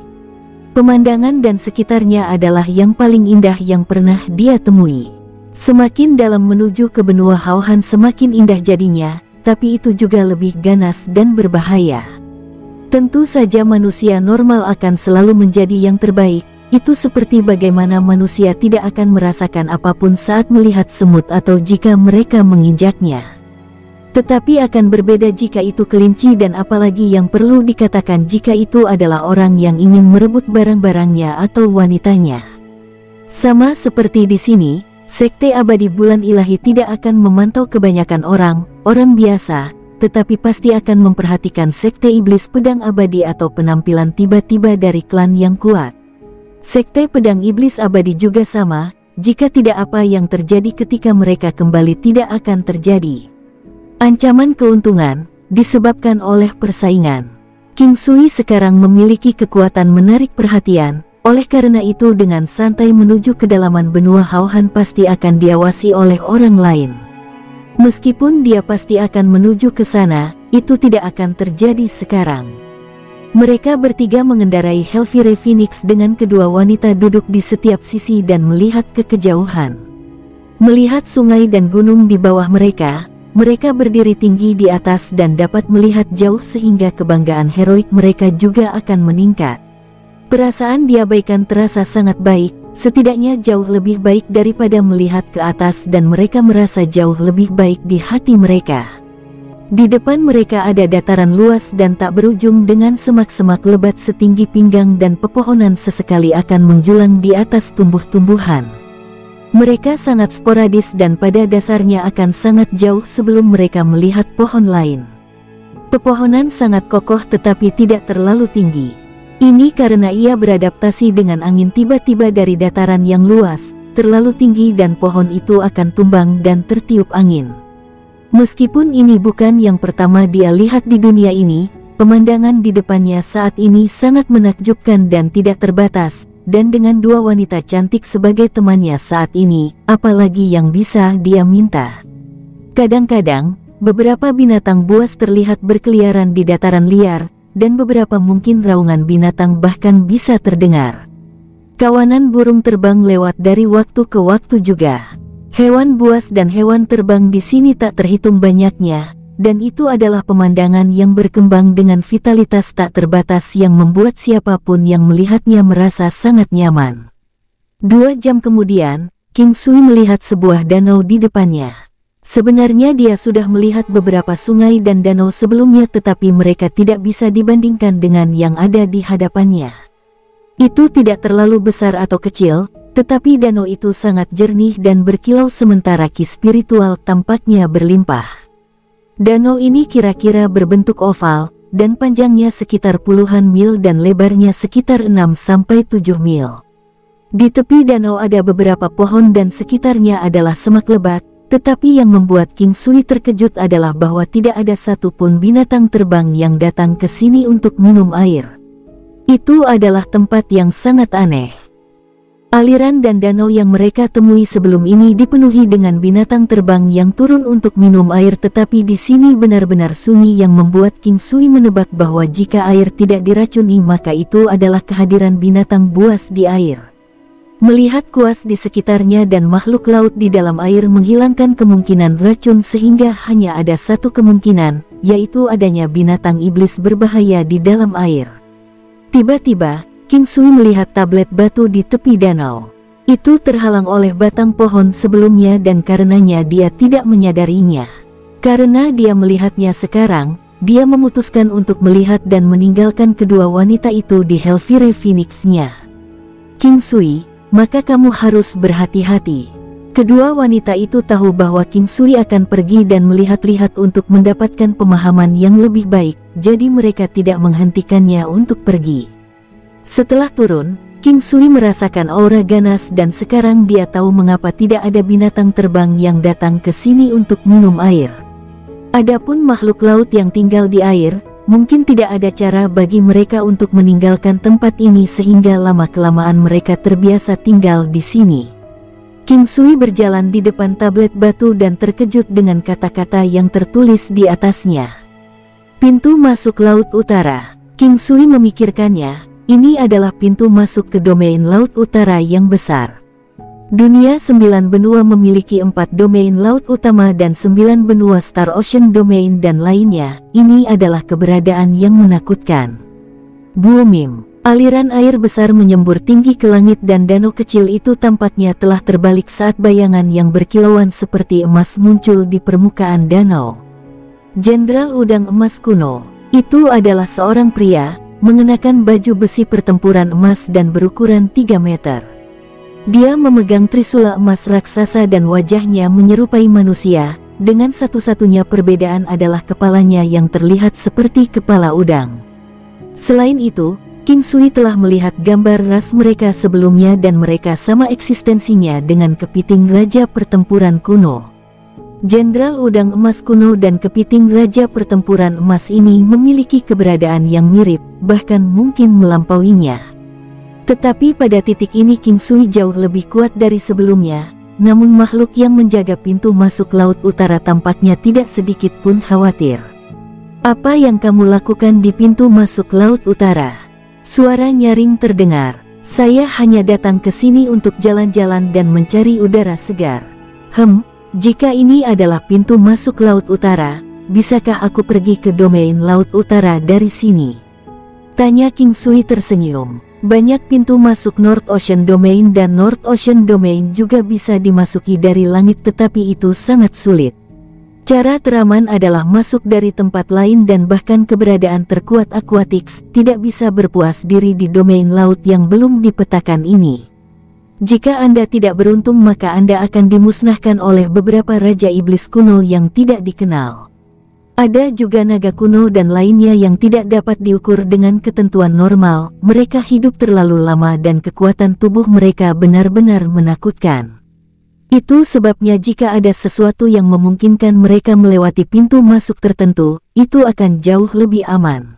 Pemandangan dan sekitarnya adalah yang paling indah yang pernah dia temui. Semakin dalam menuju ke benua Hao-Han semakin indah jadinya, tapi itu juga lebih ganas dan berbahaya. Tentu saja manusia normal akan selalu menjadi yang terbaik, itu seperti bagaimana manusia tidak akan merasakan apapun saat melihat semut atau jika mereka menginjaknya. Tetapi akan berbeda jika itu kelinci dan apalagi yang perlu dikatakan jika itu adalah orang yang ingin merebut barang-barangnya atau wanitanya. Sama seperti di sini, Sekte Abadi Bulan Ilahi tidak akan memantau kebanyakan orang biasa, tetapi pasti akan memperhatikan Sekte Iblis Pedang Abadi atau penampilan tiba-tiba dari klan yang kuat. Sekte Pedang Iblis Abadi juga sama, jika tidak apa yang terjadi ketika mereka kembali tidak akan terjadi. Ancaman keuntungan, disebabkan oleh persaingan. King Sui sekarang memiliki kekuatan menarik perhatian, oleh karena itu dengan santai menuju kedalaman benua Hao-Han pasti akan diawasi oleh orang lain. Meskipun dia pasti akan menuju ke sana, itu tidak akan terjadi sekarang. Mereka bertiga mengendarai Hellfire Phoenix dengan kedua wanita duduk di setiap sisi dan melihat ke kejauhan. Melihat sungai dan gunung di bawah mereka, mereka berdiri tinggi di atas dan dapat melihat jauh sehingga kebanggaan heroik mereka juga akan meningkat. Perasaan diabaikan terasa sangat baik, setidaknya jauh lebih baik daripada melihat ke atas dan mereka merasa jauh lebih baik di hati mereka. Di depan mereka ada dataran luas dan tak berujung dengan semak-semak lebat setinggi pinggang dan pepohonan sesekali akan menjulang di atas tumbuh-tumbuhan. Mereka sangat sporadis dan pada dasarnya akan sangat jauh sebelum mereka melihat pohon lain. Pepohonan sangat kokoh tetapi tidak terlalu tinggi. Ini karena ia beradaptasi dengan angin tiba-tiba dari dataran yang luas, terlalu tinggi dan pohon itu akan tumbang dan tertiup angin. Meskipun ini bukan yang pertama dia lihat di dunia ini, pemandangan di depannya saat ini sangat menakjubkan dan tidak terbatas. Dan dengan dua wanita cantik sebagai temannya saat ini, apalagi yang bisa dia minta. Kadang-kadang, beberapa binatang buas terlihat berkeliaran di dataran liar, dan beberapa mungkin raungan binatang bahkan bisa terdengar. Kawanan burung terbang lewat dari waktu ke waktu juga. Hewan buas dan hewan terbang di sini tak terhitung banyaknya, dan itu adalah pemandangan yang berkembang dengan vitalitas tak terbatas yang membuat siapapun yang melihatnya merasa sangat nyaman. 2 jam kemudian, King Sui melihat sebuah danau di depannya. Sebenarnya dia sudah melihat beberapa sungai dan danau sebelumnya, tetapi mereka tidak bisa dibandingkan dengan yang ada di hadapannya. Itu tidak terlalu besar atau kecil, tetapi danau itu sangat jernih dan berkilau sementara ki spiritual tampaknya berlimpah. Danau ini kira-kira berbentuk oval, dan panjangnya sekitar puluhan mil dan lebarnya sekitar 6-7 mil. Di tepi danau ada beberapa pohon dan sekitarnya adalah semak lebat, tetapi yang membuat King Sui terkejut adalah bahwa tidak ada satupun binatang terbang yang datang ke sini untuk minum air. Itu adalah tempat yang sangat aneh. Aliran dan danau yang mereka temui sebelum ini dipenuhi dengan binatang terbang yang turun untuk minum air, tetapi di sini benar-benar sunyi yang membuat King Sui menebak bahwa jika air tidak diracuni maka itu adalah kehadiran binatang buas di air. Melihat kuas di sekitarnya dan makhluk laut di dalam air menghilangkan kemungkinan racun, sehingga hanya ada satu kemungkinan, yaitu adanya binatang iblis berbahaya di dalam air. Tiba-tiba, King Sui melihat tablet batu di tepi danau. Itu terhalang oleh batang pohon sebelumnya dan karenanya dia tidak menyadarinya. Karena dia melihatnya sekarang, dia memutuskan untuk melihat dan meninggalkan kedua wanita itu di Hellfire Phoenix-nya. King Sui, maka kamu harus berhati-hati. Kedua wanita itu tahu bahwa King Sui akan pergi dan melihat-lihat untuk mendapatkan pemahaman yang lebih baik, jadi mereka tidak menghentikannya untuk pergi. Setelah turun, King Sui merasakan aura ganas dan sekarang dia tahu mengapa tidak ada binatang terbang yang datang ke sini untuk minum air. Adapun makhluk laut yang tinggal di air, mungkin tidak ada cara bagi mereka untuk meninggalkan tempat ini sehingga lama-kelamaan mereka terbiasa tinggal di sini. King Sui berjalan di depan tablet batu dan terkejut dengan kata-kata yang tertulis di atasnya. Pintu masuk Laut Utara. King Sui memikirkannya, ini adalah pintu masuk ke domain Laut Utara yang besar. Dunia 9 benua memiliki 4 domain laut utama dan 9 benua Star Ocean Domain dan lainnya. Ini adalah keberadaan yang menakutkan. Boomim. Aliran air besar menyembur tinggi ke langit dan danau kecil itu tampaknya telah terbalik saat bayangan yang berkilauan seperti emas muncul di permukaan danau. Jenderal Udang Emas Kuno. Itu adalah seorang pria, mengenakan baju besi pertempuran emas dan berukuran 3 meter. Dia memegang trisula emas raksasa dan wajahnya menyerupai manusia, dengan satu-satunya perbedaan adalah kepalanya yang terlihat seperti kepala udang. Selain itu, King Sui telah melihat gambar ras mereka sebelumnya dan mereka sama eksistensinya dengan kepiting Raja Pertempuran Kuno. Jenderal Udang Emas Kuno dan kepiting Raja Pertempuran Emas ini memiliki keberadaan yang mirip, bahkan mungkin melampauinya. Tetapi pada titik ini King Sui jauh lebih kuat dari sebelumnya, namun makhluk yang menjaga pintu masuk Laut Utara tampaknya tidak sedikit pun khawatir. Apa yang kamu lakukan di pintu masuk Laut Utara? Suara nyaring terdengar. Saya hanya datang ke sini untuk jalan-jalan dan mencari udara segar. Jika ini adalah pintu masuk Laut Utara, bisakah aku pergi ke domain Laut Utara dari sini? Tanya King Sui tersenyum. Banyak pintu masuk North Ocean Domain dan North Ocean Domain juga bisa dimasuki dari langit, tetapi itu sangat sulit. Cara teraman adalah masuk dari tempat lain dan bahkan keberadaan terkuat Aquatix tidak bisa berpuas diri di domain laut yang belum dipetakan ini. Jika Anda tidak beruntung maka Anda akan dimusnahkan oleh beberapa Raja Iblis kuno yang tidak dikenal. Ada juga naga kuno dan lainnya yang tidak dapat diukur dengan ketentuan normal. Mereka hidup terlalu lama dan kekuatan tubuh mereka benar-benar menakutkan. Itu sebabnya jika ada sesuatu yang memungkinkan mereka melewati pintu masuk tertentu, itu akan jauh lebih aman.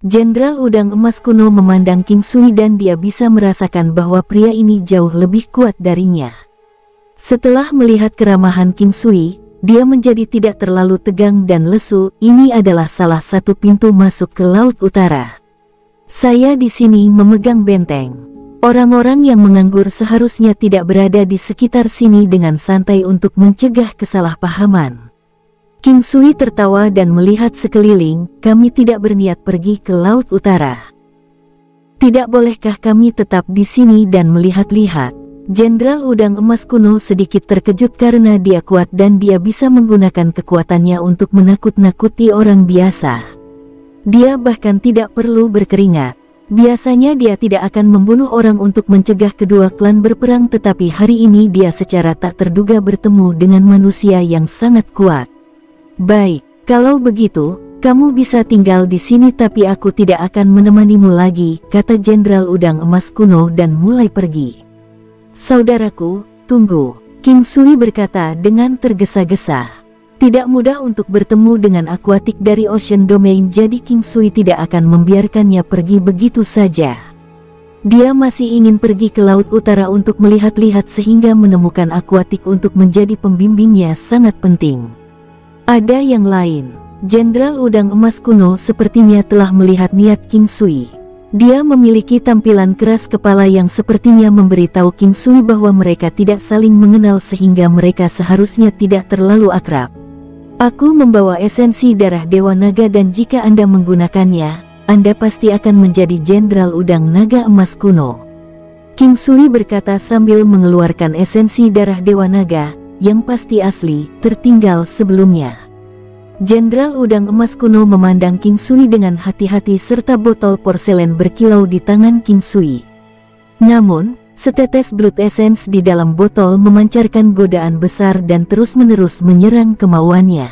Jenderal Udang Emas Kuno memandang King Sui dan dia bisa merasakan bahwa pria ini jauh lebih kuat darinya. Setelah melihat keramahan King Sui, dia menjadi tidak terlalu tegang dan lesu. Ini adalah salah satu pintu masuk ke Laut Utara. Saya di sini memegang benteng. Orang-orang yang menganggur seharusnya tidak berada di sekitar sini dengan santai untuk mencegah kesalahpahaman. King Sui tertawa dan melihat sekeliling. Kami tidak berniat pergi ke Laut Utara. Tidak bolehkah kami tetap di sini dan melihat-lihat? Jenderal Udang Emas Kuno sedikit terkejut karena dia kuat dan dia bisa menggunakan kekuatannya untuk menakut-nakuti orang biasa. Dia bahkan tidak perlu berkeringat. Biasanya dia tidak akan membunuh orang untuk mencegah kedua klan berperang, tetapi hari ini dia secara tak terduga bertemu dengan manusia yang sangat kuat. Baik, kalau begitu, kamu bisa tinggal di sini tapi aku tidak akan menemanimu lagi, kata Jenderal Udang Emas Kuno dan mulai pergi. Saudaraku, tunggu, King Sui berkata dengan tergesa-gesa. Tidak mudah untuk bertemu dengan akuatik dari Ocean Domain, jadi King Sui tidak akan membiarkannya pergi begitu saja. Dia masih ingin pergi ke Laut Utara untuk melihat-lihat sehingga menemukan akuatik untuk menjadi pembimbingnya sangat penting. Ada yang lain. Jenderal Udang Emas Kuno sepertinya telah melihat niat King Sui. Dia memiliki tampilan keras kepala yang sepertinya memberitahu King Sui bahwa mereka tidak saling mengenal sehingga mereka seharusnya tidak terlalu akrab. Aku membawa esensi darah Dewa Naga dan jika Anda menggunakannya, Anda pasti akan menjadi Jenderal Udang Naga Emas Kuno. King Sui berkata sambil mengeluarkan esensi darah Dewa Naga, yang pasti asli, tertinggal sebelumnya. Jenderal Udang Emas Kuno memandang King Sui dengan hati-hati serta botol porselen berkilau di tangan King Sui. Namun, setetes blood essence di dalam botol memancarkan godaan besar dan terus-menerus menyerang kemauannya.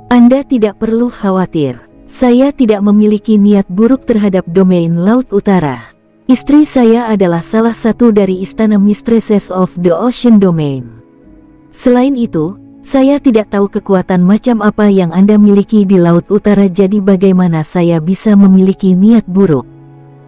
Anda tidak perlu khawatir. Saya tidak memiliki niat buruk terhadap domain Laut Utara. Istri saya adalah salah satu dari istana Mistresses of the Ocean Domain. Selain itu, saya tidak tahu kekuatan macam apa yang Anda miliki di Laut Utara, jadi bagaimana saya bisa memiliki niat buruk?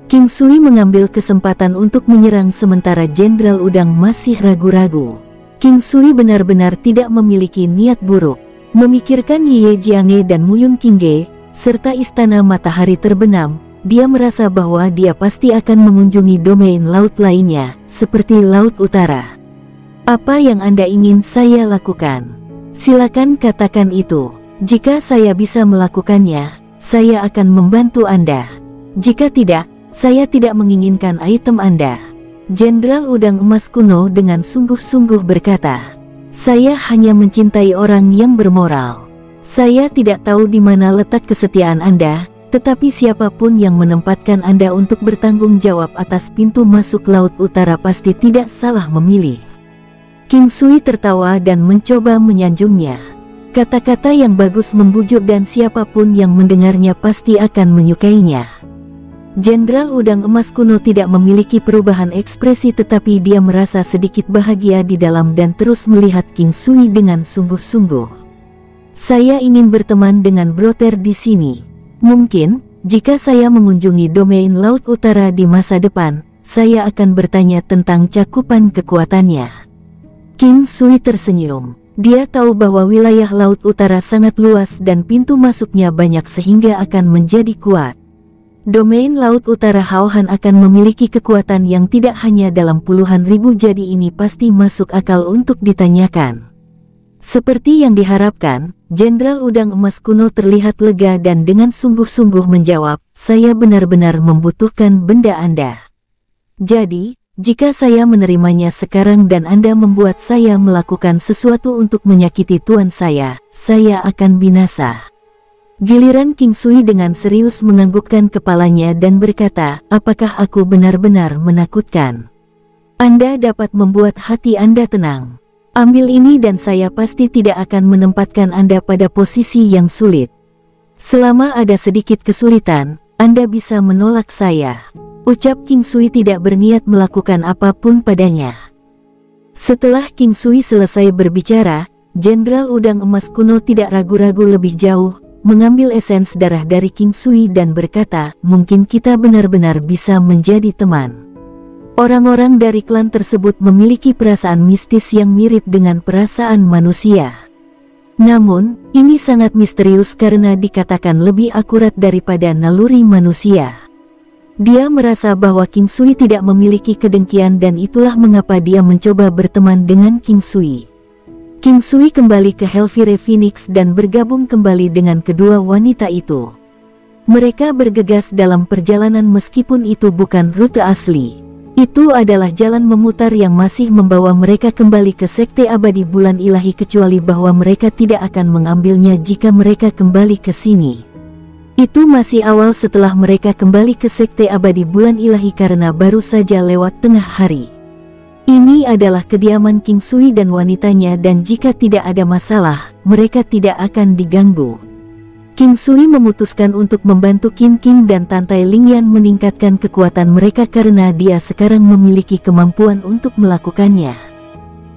King Sui mengambil kesempatan untuk menyerang sementara Jenderal Udang masih ragu-ragu. King Sui benar-benar tidak memiliki niat buruk. Memikirkan Ye Jiange dan Muyun Qingge, serta istana matahari terbenam, dia merasa bahwa dia pasti akan mengunjungi domain laut lainnya, seperti Laut Utara. Apa yang Anda ingin saya lakukan? Silakan katakan itu. Jika saya bisa melakukannya, saya akan membantu Anda. Jika tidak, saya tidak menginginkan item Anda. Jenderal Udang Emas Kuno dengan sungguh-sungguh berkata, saya hanya mencintai orang yang bermoral. Saya tidak tahu di mana letak kesetiaan Anda, tetapi siapapun yang menempatkan Anda untuk bertanggung jawab atas pintu masuk Laut Utara pasti tidak salah memilih. King Sui tertawa dan mencoba menyanjungnya. Kata-kata yang bagus membujuk dan siapapun yang mendengarnya pasti akan menyukainya. Jenderal Udang Emas Kuno tidak memiliki perubahan ekspresi, tetapi dia merasa sedikit bahagia di dalam dan terus melihat King Sui dengan sungguh-sungguh. Saya ingin berteman dengan Brother di sini. Mungkin, jika saya mengunjungi domain Laut Utara di masa depan, saya akan bertanya tentang cakupan kekuatannya. King Sui tersenyum. Dia tahu bahwa wilayah Laut Utara sangat luas dan pintu masuknya banyak sehingga akan menjadi kuat. Domain Laut Utara Haohan akan memiliki kekuatan yang tidak hanya dalam puluhan ribu, jadi ini pasti masuk akal untuk ditanyakan. Seperti yang diharapkan, Jenderal Udang Emas Kuno terlihat lega dan dengan sungguh-sungguh menjawab, saya benar-benar membutuhkan benda Anda. Jadi, jika saya menerimanya sekarang dan Anda membuat saya melakukan sesuatu untuk menyakiti tuan saya akan binasa. Giliran King Sui dengan serius menganggukkan kepalanya dan berkata, apakah aku benar-benar menakutkan? Anda dapat membuat hati Anda tenang. Ambil ini dan saya pasti tidak akan menempatkan Anda pada posisi yang sulit. Selama ada sedikit kesulitan, Anda bisa menolak saya. Ucap King Sui tidak berniat melakukan apapun padanya. Setelah King Sui selesai berbicara, Jenderal Udang Emas Kuno tidak ragu-ragu lebih jauh, mengambil esens darah dari King Sui dan berkata, mungkin kita benar-benar bisa menjadi teman. Orang-orang dari klan tersebut memiliki perasaan mistis yang mirip dengan perasaan manusia. Namun, ini sangat misterius karena dikatakan lebih akurat daripada naluri manusia. Dia merasa bahwa King Sui tidak memiliki kedengkian dan itulah mengapa dia mencoba berteman dengan King Sui. King Sui kembali ke Hellfire Phoenix dan bergabung kembali dengan kedua wanita itu. Mereka bergegas dalam perjalanan meskipun itu bukan rute asli. Itu adalah jalan memutar yang masih membawa mereka kembali ke Sekte Abadi Bulan Ilahi, kecuali bahwa mereka tidak akan mengambilnya jika mereka kembali ke sini. Itu masih awal setelah mereka kembali ke Sekte Abadi Bulan Ilahi karena baru saja lewat tengah hari. Ini adalah kediaman King Sui dan wanitanya, dan jika tidak ada masalah, mereka tidak akan diganggu. King Sui memutuskan untuk membantu Qin King dan Tantai Lingyan meningkatkan kekuatan mereka karena dia sekarang memiliki kemampuan untuk melakukannya.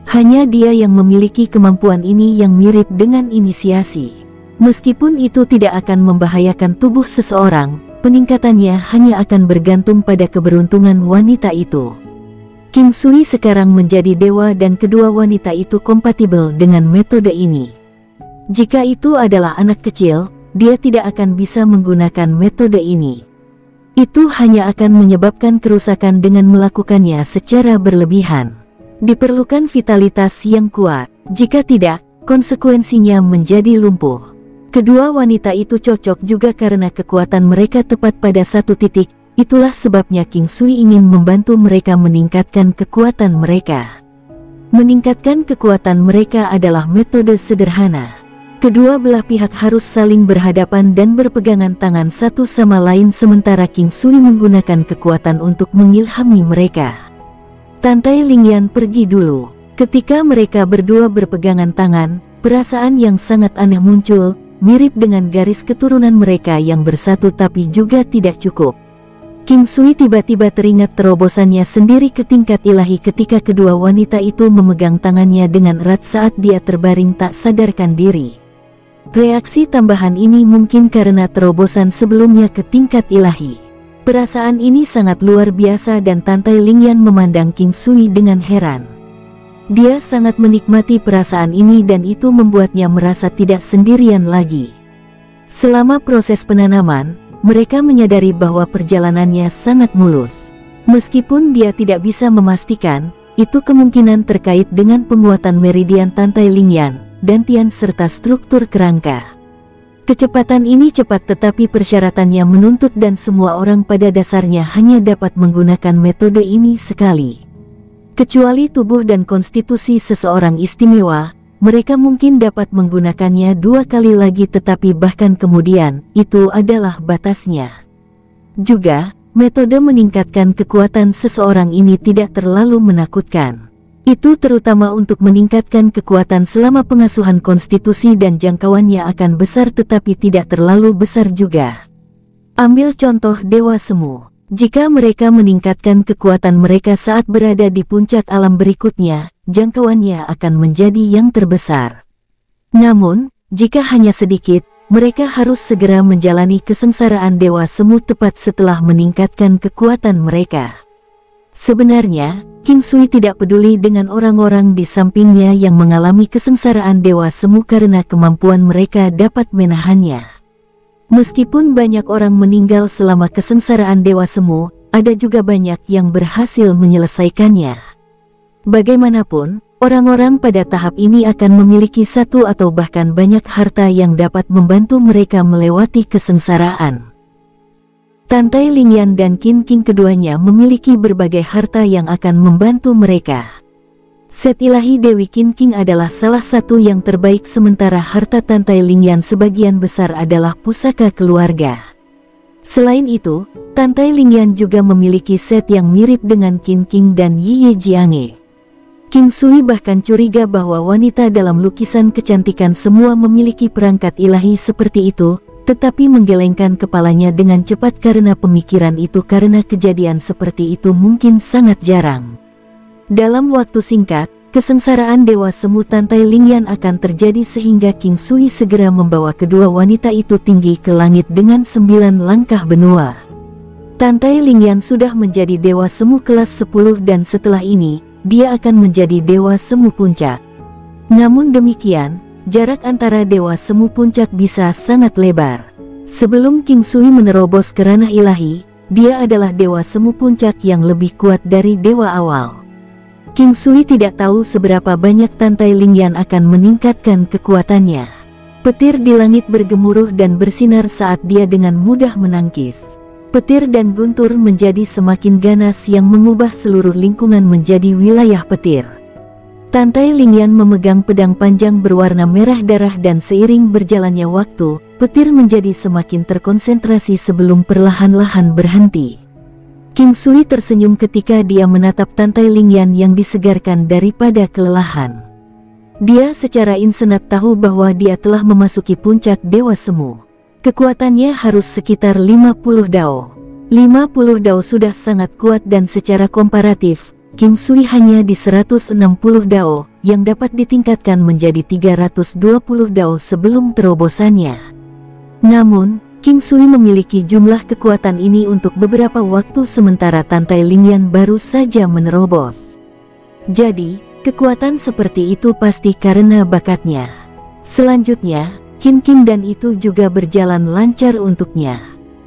Hanya dia yang memiliki kemampuan ini yang mirip dengan inisiasi. Meskipun itu tidak akan membahayakan tubuh seseorang, peningkatannya hanya akan bergantung pada keberuntungan wanita itu. King Sui sekarang menjadi dewa dan kedua wanita itu kompatibel dengan metode ini. Jika itu adalah anak kecil, dia tidak akan bisa menggunakan metode ini. Itu hanya akan menyebabkan kerusakan dengan melakukannya secara berlebihan. Diperlukan vitalitas yang kuat, jika tidak, konsekuensinya menjadi lumpuh. Kedua wanita itu cocok juga karena kekuatan mereka tepat pada satu titik. Itulah sebabnya King Sui ingin membantu mereka meningkatkan kekuatan mereka. Meningkatkan kekuatan mereka adalah metode sederhana. Kedua belah pihak harus saling berhadapan dan berpegangan tangan satu sama lain sementara King Sui menggunakan kekuatan untuk mengilhami mereka. Tantai Lingyan pergi dulu. Ketika mereka berdua berpegangan tangan, perasaan yang sangat aneh muncul, mirip dengan garis keturunan mereka yang bersatu tapi juga tidak cukup. King Sui tiba-tiba teringat terobosannya sendiri ke tingkat ilahi ketika kedua wanita itu memegang tangannya dengan erat saat dia terbaring tak sadarkan diri. Reaksi tambahan ini mungkin karena terobosan sebelumnya ke tingkat ilahi. Perasaan ini sangat luar biasa dan Tantai Lingyan memandang King Sui dengan heran. Dia sangat menikmati perasaan ini dan itu membuatnya merasa tidak sendirian lagi. Selama proses penanaman, mereka menyadari bahwa perjalanannya sangat mulus. Meskipun dia tidak bisa memastikan, itu kemungkinan terkait dengan penguatan meridian Tantai Lingyan, dantian serta struktur kerangka. Kecepatan ini cepat tetapi persyaratannya menuntut dan semua orang pada dasarnya hanya dapat menggunakan metode ini sekali. Kecuali tubuh dan konstitusi seseorang istimewa, mereka mungkin dapat menggunakannya 2 kali lagi tetapi bahkan kemudian, itu adalah batasnya. Juga, metode meningkatkan kekuatan seseorang ini tidak terlalu menakutkan. Itu terutama untuk meningkatkan kekuatan selama pengasuhan konstitusi dan jangkauannya akan besar tetapi tidak terlalu besar juga. Ambil contoh Dewa Semu. Jika mereka meningkatkan kekuatan mereka saat berada di puncak alam berikutnya, jangkauannya akan menjadi yang terbesar. Namun, jika hanya sedikit, mereka harus segera menjalani kesengsaraan Dewa Semu tepat setelah meningkatkan kekuatan mereka. Sebenarnya, King Sui tidak peduli dengan orang-orang di sampingnya yang mengalami kesengsaraan Dewa Semu karena kemampuan mereka dapat menahannya. Meskipun banyak orang meninggal selama kesengsaraan Dewa Semu, ada juga banyak yang berhasil menyelesaikannya. Bagaimanapun, orang-orang pada tahap ini akan memiliki satu atau bahkan banyak harta yang dapat membantu mereka melewati kesengsaraan. Tantai Lingyan dan Qin King keduanya memiliki berbagai harta yang akan membantu mereka. Set ilahi Dewi Qin King adalah salah satu yang terbaik sementara harta Tantai Lingyan sebagian besar adalah pusaka keluarga. Selain itu, Tantai Lingyan juga memiliki set yang mirip dengan Qin King dan Yi Jiange. King Sui bahkan curiga bahwa wanita dalam lukisan kecantikan semua memiliki perangkat ilahi seperti itu, tetapi menggelengkan kepalanya dengan cepat karena pemikiran itu karena kejadian seperti itu mungkin sangat jarang. Dalam waktu singkat, kesengsaraan Dewa Semu Tantai Lingyan akan terjadi sehingga King Sui segera membawa kedua wanita itu tinggi ke langit dengan 9 langkah benua. Tantai Lingyan sudah menjadi Dewa Semu kelas 10 dan setelah ini, dia akan menjadi Dewa Semu Puncak. Namun demikian, jarak antara Dewa Semu Puncak bisa sangat lebar. Sebelum King Sui menerobos ke ranah ilahi, dia adalah Dewa Semu Puncak yang lebih kuat dari dewa awal. King Sui tidak tahu seberapa banyak Tantai Lingyan akan meningkatkan kekuatannya. Petir di langit bergemuruh dan bersinar saat dia dengan mudah menangkis. Petir dan guntur menjadi semakin ganas yang mengubah seluruh lingkungan menjadi wilayah petir. Tantai Lingyan memegang pedang panjang berwarna merah darah dan seiring berjalannya waktu, petir menjadi semakin terkonsentrasi sebelum perlahan-lahan berhenti. King Sui tersenyum ketika dia menatap Tantai Lingyan yang disegarkan daripada kelelahan. Dia secara insenat tahu bahwa dia telah memasuki puncak Dewa Semu. Kekuatannya harus sekitar 50 dao. 50 dao sudah sangat kuat dan secara komparatif, King Sui hanya di 160 dao, yang dapat ditingkatkan menjadi 320 dao sebelum terobosannya. Namun, King Sui memiliki jumlah kekuatan ini untuk beberapa waktu sementara Tantai Lingyan baru saja menerobos. Jadi, kekuatan seperti itu pasti karena bakatnya. Selanjutnya, Kim dan itu juga berjalan lancar untuknya.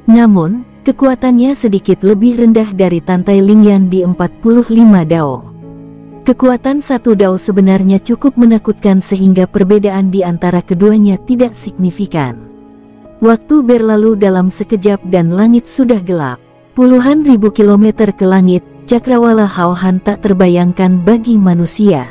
Namun, kekuatannya sedikit lebih rendah dari Tantai Lingyan di 45 dao. Kekuatan 1 dao sebenarnya cukup menakutkan sehingga perbedaan di antara keduanya tidak signifikan. Waktu berlalu dalam sekejap dan langit sudah gelap. Puluhan ribu kilometer ke langit, cakrawala Haohan tak terbayangkan bagi manusia.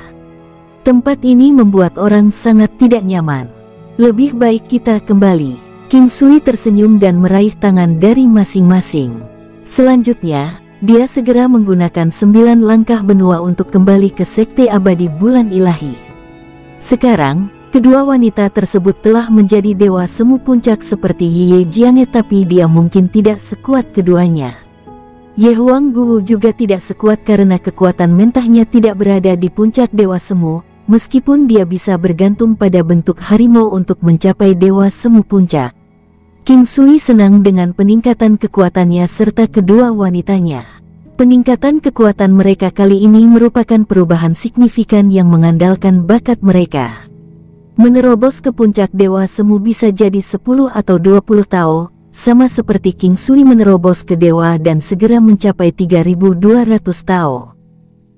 Tempat ini membuat orang sangat tidak nyaman. Lebih baik kita kembali. King Sui tersenyum dan meraih tangan dari masing-masing. Selanjutnya, dia segera menggunakan 9 langkah benua untuk kembali ke Sekte Abadi Bulan Ilahi. Sekarang, kedua wanita tersebut telah menjadi dewa semu puncak seperti Ye Jiange, tapi dia mungkin tidak sekuat keduanya. Ye Huang Guwu juga tidak sekuat karena kekuatan mentahnya tidak berada di puncak dewa semu. Meskipun dia bisa bergantung pada bentuk harimau untuk mencapai dewa semu puncak. King Sui senang dengan peningkatan kekuatannya serta kedua wanitanya. Peningkatan kekuatan mereka kali ini merupakan perubahan signifikan yang mengandalkan bakat mereka. Menerobos ke puncak dewa semu bisa jadi 10 atau 20 tao, sama seperti King Sui menerobos ke dewa dan segera mencapai 3200 tao.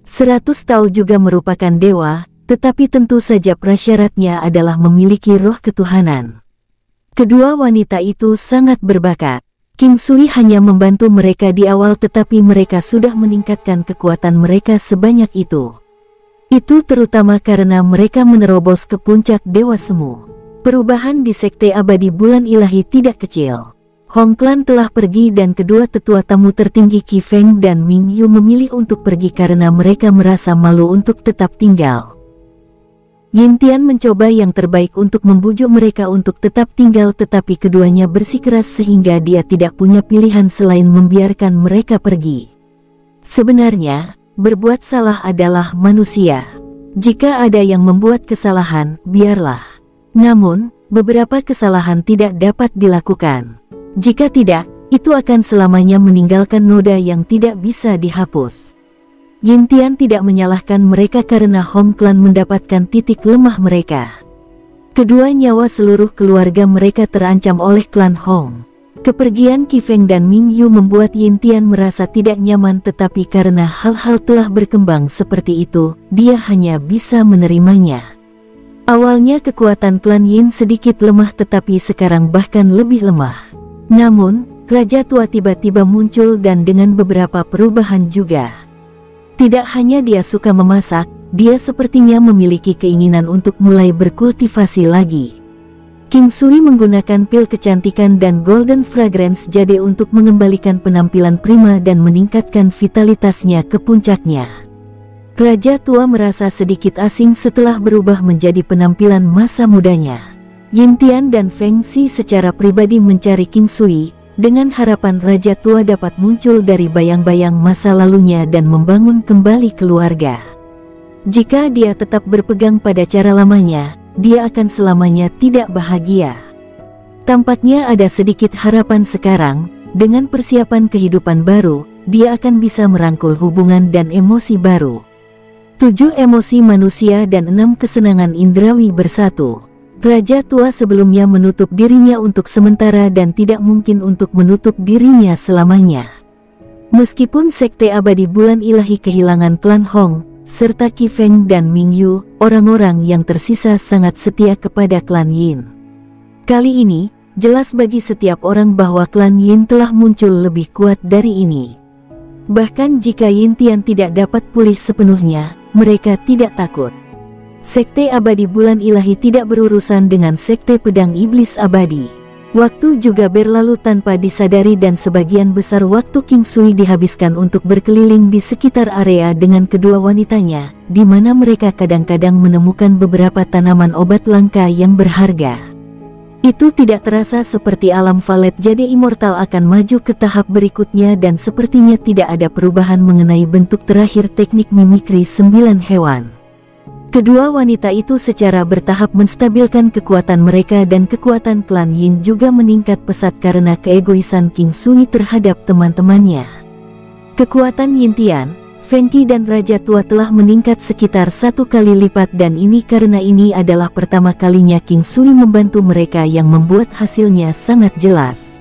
100 tao juga merupakan dewa, tetapi tentu saja prasyaratnya adalah memiliki roh ketuhanan. Kedua wanita itu sangat berbakat. King Sui hanya membantu mereka di awal tetapi mereka sudah meningkatkan kekuatan mereka sebanyak itu. Itu terutama karena mereka menerobos ke puncak Dewa Semu. Perubahan di Sekte Abadi Bulan Ilahi tidak kecil. Hong Klan telah pergi dan kedua tetua tamu tertinggi Qi Feng dan Ming Yu memilih untuk pergi karena mereka merasa malu untuk tetap tinggal. Yin Tian mencoba yang terbaik untuk membujuk mereka untuk tetap tinggal tetapi keduanya bersikeras sehingga dia tidak punya pilihan selain membiarkan mereka pergi. Sebenarnya, berbuat salah adalah manusia. Jika ada yang membuat kesalahan, biarlah. Namun, beberapa kesalahan tidak dapat dilakukan. Jika tidak, itu akan selamanya meninggalkan noda yang tidak bisa dihapus. Yin Tian tidak menyalahkan mereka karena Hong Klan mendapatkan titik lemah mereka. Kedua nyawa seluruh keluarga mereka terancam oleh klan Hong. Kepergian Qi Feng dan Ming Yu membuat Yin Tian merasa tidak nyaman tetapi karena hal-hal telah berkembang seperti itu, dia hanya bisa menerimanya. Awalnya kekuatan klan Yin sedikit lemah tetapi sekarang bahkan lebih lemah. Namun, Raja Tua tiba-tiba muncul dan dengan beberapa perubahan juga. Tidak hanya dia suka memasak, dia sepertinya memiliki keinginan untuk mulai berkultivasi lagi. King Sui menggunakan pil kecantikan dan Golden Fragrance Jade untuk mengembalikan penampilan prima dan meningkatkan vitalitasnya ke puncaknya. Raja Tua merasa sedikit asing setelah berubah menjadi penampilan masa mudanya. Yin Tian dan Feng Xi secara pribadi mencari King Sui, dengan harapan Raja Tua dapat muncul dari bayang-bayang masa lalunya dan membangun kembali keluarga. Jika dia tetap berpegang pada cara lamanya, dia akan selamanya tidak bahagia. Tampaknya ada sedikit harapan sekarang, dengan persiapan kehidupan baru, dia akan bisa merangkul hubungan dan emosi baru. 7 emosi manusia dan 6 kesenangan indrawi bersatu. Raja Tua sebelumnya menutup dirinya untuk sementara dan tidak mungkin untuk menutup dirinya selamanya. Meskipun Sekte Abadi Bulan Ilahi kehilangan klan Hong, serta Qi Feng dan Ming Yu, orang-orang yang tersisa sangat setia kepada klan Yin. Kali ini, jelas bagi setiap orang bahwa klan Yin telah muncul lebih kuat dari ini. Bahkan jika Yin Tian tidak dapat pulih sepenuhnya, mereka tidak takut. Sekte Abadi Bulan Ilahi tidak berurusan dengan Sekte Pedang Iblis Abadi. Waktu juga berlalu tanpa disadari dan sebagian besar waktu King Sui dihabiskan untuk berkeliling di sekitar area dengan kedua wanitanya, di mana mereka kadang-kadang menemukan beberapa tanaman obat langka yang berharga. Itu tidak terasa seperti alam Valet Jade Immortal akan maju ke tahap berikutnya dan sepertinya tidak ada perubahan mengenai bentuk terakhir teknik mimikri 9 hewan. Kedua wanita itu secara bertahap menstabilkan kekuatan mereka dan kekuatan klan Yin juga meningkat pesat karena keegoisan King Sui terhadap teman-temannya. Kekuatan Yin Tian, Feng Qi dan Raja Tua telah meningkat sekitar 1 kali lipat dan ini karena ini adalah pertama kalinya King Sui membantu mereka yang membuat hasilnya sangat jelas.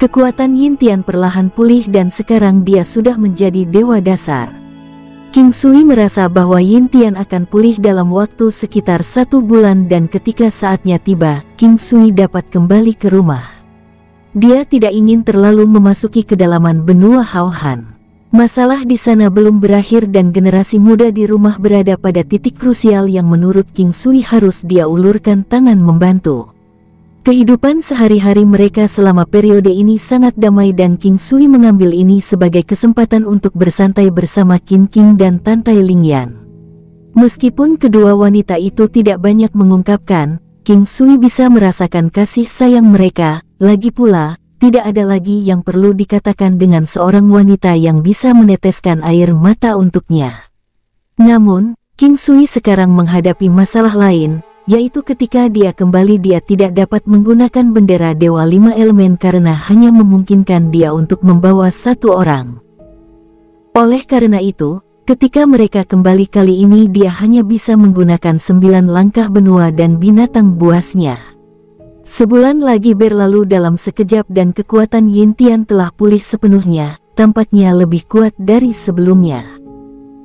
Kekuatan Yin Tian perlahan pulih dan sekarang dia sudah menjadi dewa dasar. King Sui merasa bahwa Yin Tian akan pulih dalam waktu sekitar 1 bulan dan ketika saatnya tiba, King Sui dapat kembali ke rumah. Dia tidak ingin terlalu memasuki kedalaman benua Haohan. Masalah di sana belum berakhir dan generasi muda di rumah berada pada titik krusial yang menurut King Sui harus dia ulurkan tangan membantu. Kehidupan sehari-hari mereka selama periode ini sangat damai dan King Sui mengambil ini sebagai kesempatan untuk bersantai bersama Qin King dan Tan Tai Lingyan. Meskipun kedua wanita itu tidak banyak mengungkapkan, King Sui bisa merasakan kasih sayang mereka, lagi pula, tidak ada lagi yang perlu dikatakan dengan seorang wanita yang bisa meneteskan air mata untuknya. Namun, King Sui sekarang menghadapi masalah lain, yaitu ketika dia kembali dia tidak dapat menggunakan bendera Dewa 5 Elemen karena hanya memungkinkan dia untuk membawa 1 orang. Oleh karena itu, ketika mereka kembali kali ini dia hanya bisa menggunakan 9 langkah benua dan binatang buasnya. Sebulan lagi berlalu dalam sekejap dan kekuatan Yin Tian telah pulih sepenuhnya, tampaknya lebih kuat dari sebelumnya.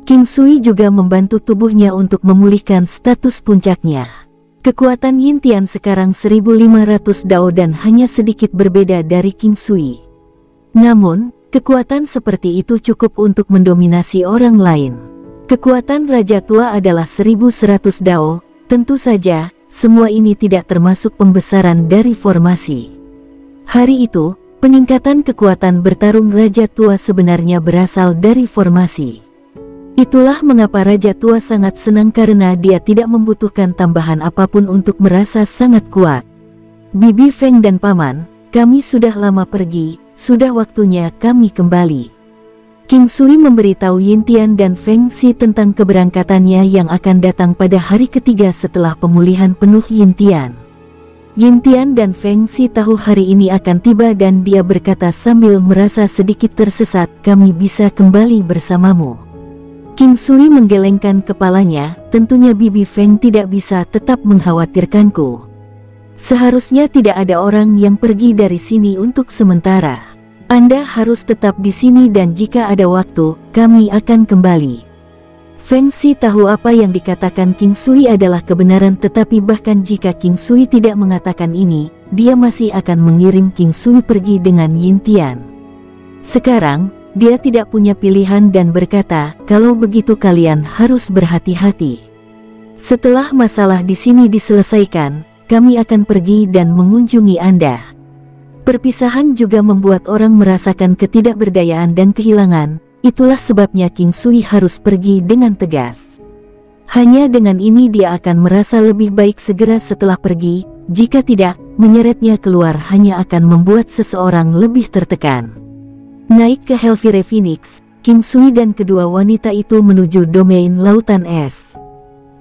King Sui juga membantu tubuhnya untuk memulihkan status puncaknya. Kekuatan Yin Tian sekarang 1500 dao dan hanya sedikit berbeda dari King Sui. Namun, kekuatan seperti itu cukup untuk mendominasi orang lain. Kekuatan Raja Tua adalah 1100 dao, tentu saja, semua ini tidak termasuk pembesaran dari formasi. Hari itu, peningkatan kekuatan bertarung Raja Tua sebenarnya berasal dari formasi. Itulah mengapa Raja Tua sangat senang karena dia tidak membutuhkan tambahan apapun untuk merasa sangat kuat. Bibi Feng dan Paman, kami sudah lama pergi, sudah waktunya kami kembali. King Sui memberitahu Yin Tian dan Feng Xi tentang keberangkatannya yang akan datang pada hari ketiga setelah pemulihan penuh Yin Tian. Yin Tian dan Feng Xi tahu hari ini akan tiba dan dia berkata sambil merasa sedikit tersesat, kami bisa kembali bersamamu. King Sui menggelengkan kepalanya, tentunya Bibi Feng tidak bisa tetap mengkhawatirkanku. Seharusnya tidak ada orang yang pergi dari sini untuk sementara. Anda harus tetap di sini dan jika ada waktu, kami akan kembali. Feng Xi tahu apa yang dikatakan King Sui adalah kebenaran tetapi bahkan jika King Sui tidak mengatakan ini, dia masih akan mengirim King Sui pergi dengan Yin Tian. Sekarang, dia tidak punya pilihan dan berkata, kalau begitu kalian harus berhati-hati. Setelah masalah di sini diselesaikan, kami akan pergi dan mengunjungi Anda. Perpisahan juga membuat orang merasakan ketidakberdayaan dan kehilangan, itulah sebabnya King Sui harus pergi dengan tegas. Hanya dengan ini dia akan merasa lebih baik segera setelah pergi, jika tidak, menyeretnya keluar hanya akan membuat seseorang lebih tertekan. Naik ke Helvire Phoenix, King Sui dan kedua wanita itu menuju domain Lautan Es.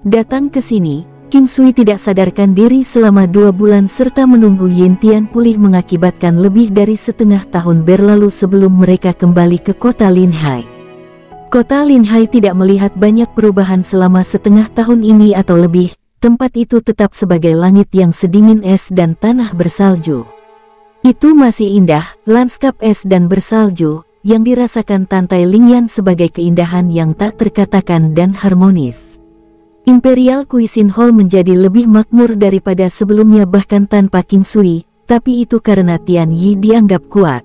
Datang ke sini, King Sui tidak sadarkan diri selama 2 bulan serta menunggu Yin Tian pulih mengakibatkan lebih dari setengah tahun berlalu sebelum mereka kembali ke kota Linhai. Kota Linhai tidak melihat banyak perubahan selama setengah tahun ini atau lebih, tempat itu tetap sebagai langit yang sedingin es dan tanah bersalju. Itu masih indah, lanskap es dan bersalju, yang dirasakan Tantai Lingyan sebagai keindahan yang tak terkatakan dan harmonis. Imperial Cuisine Hall menjadi lebih makmur daripada sebelumnya bahkan tanpa King Sui, tapi itu karena Tian Yi dianggap kuat.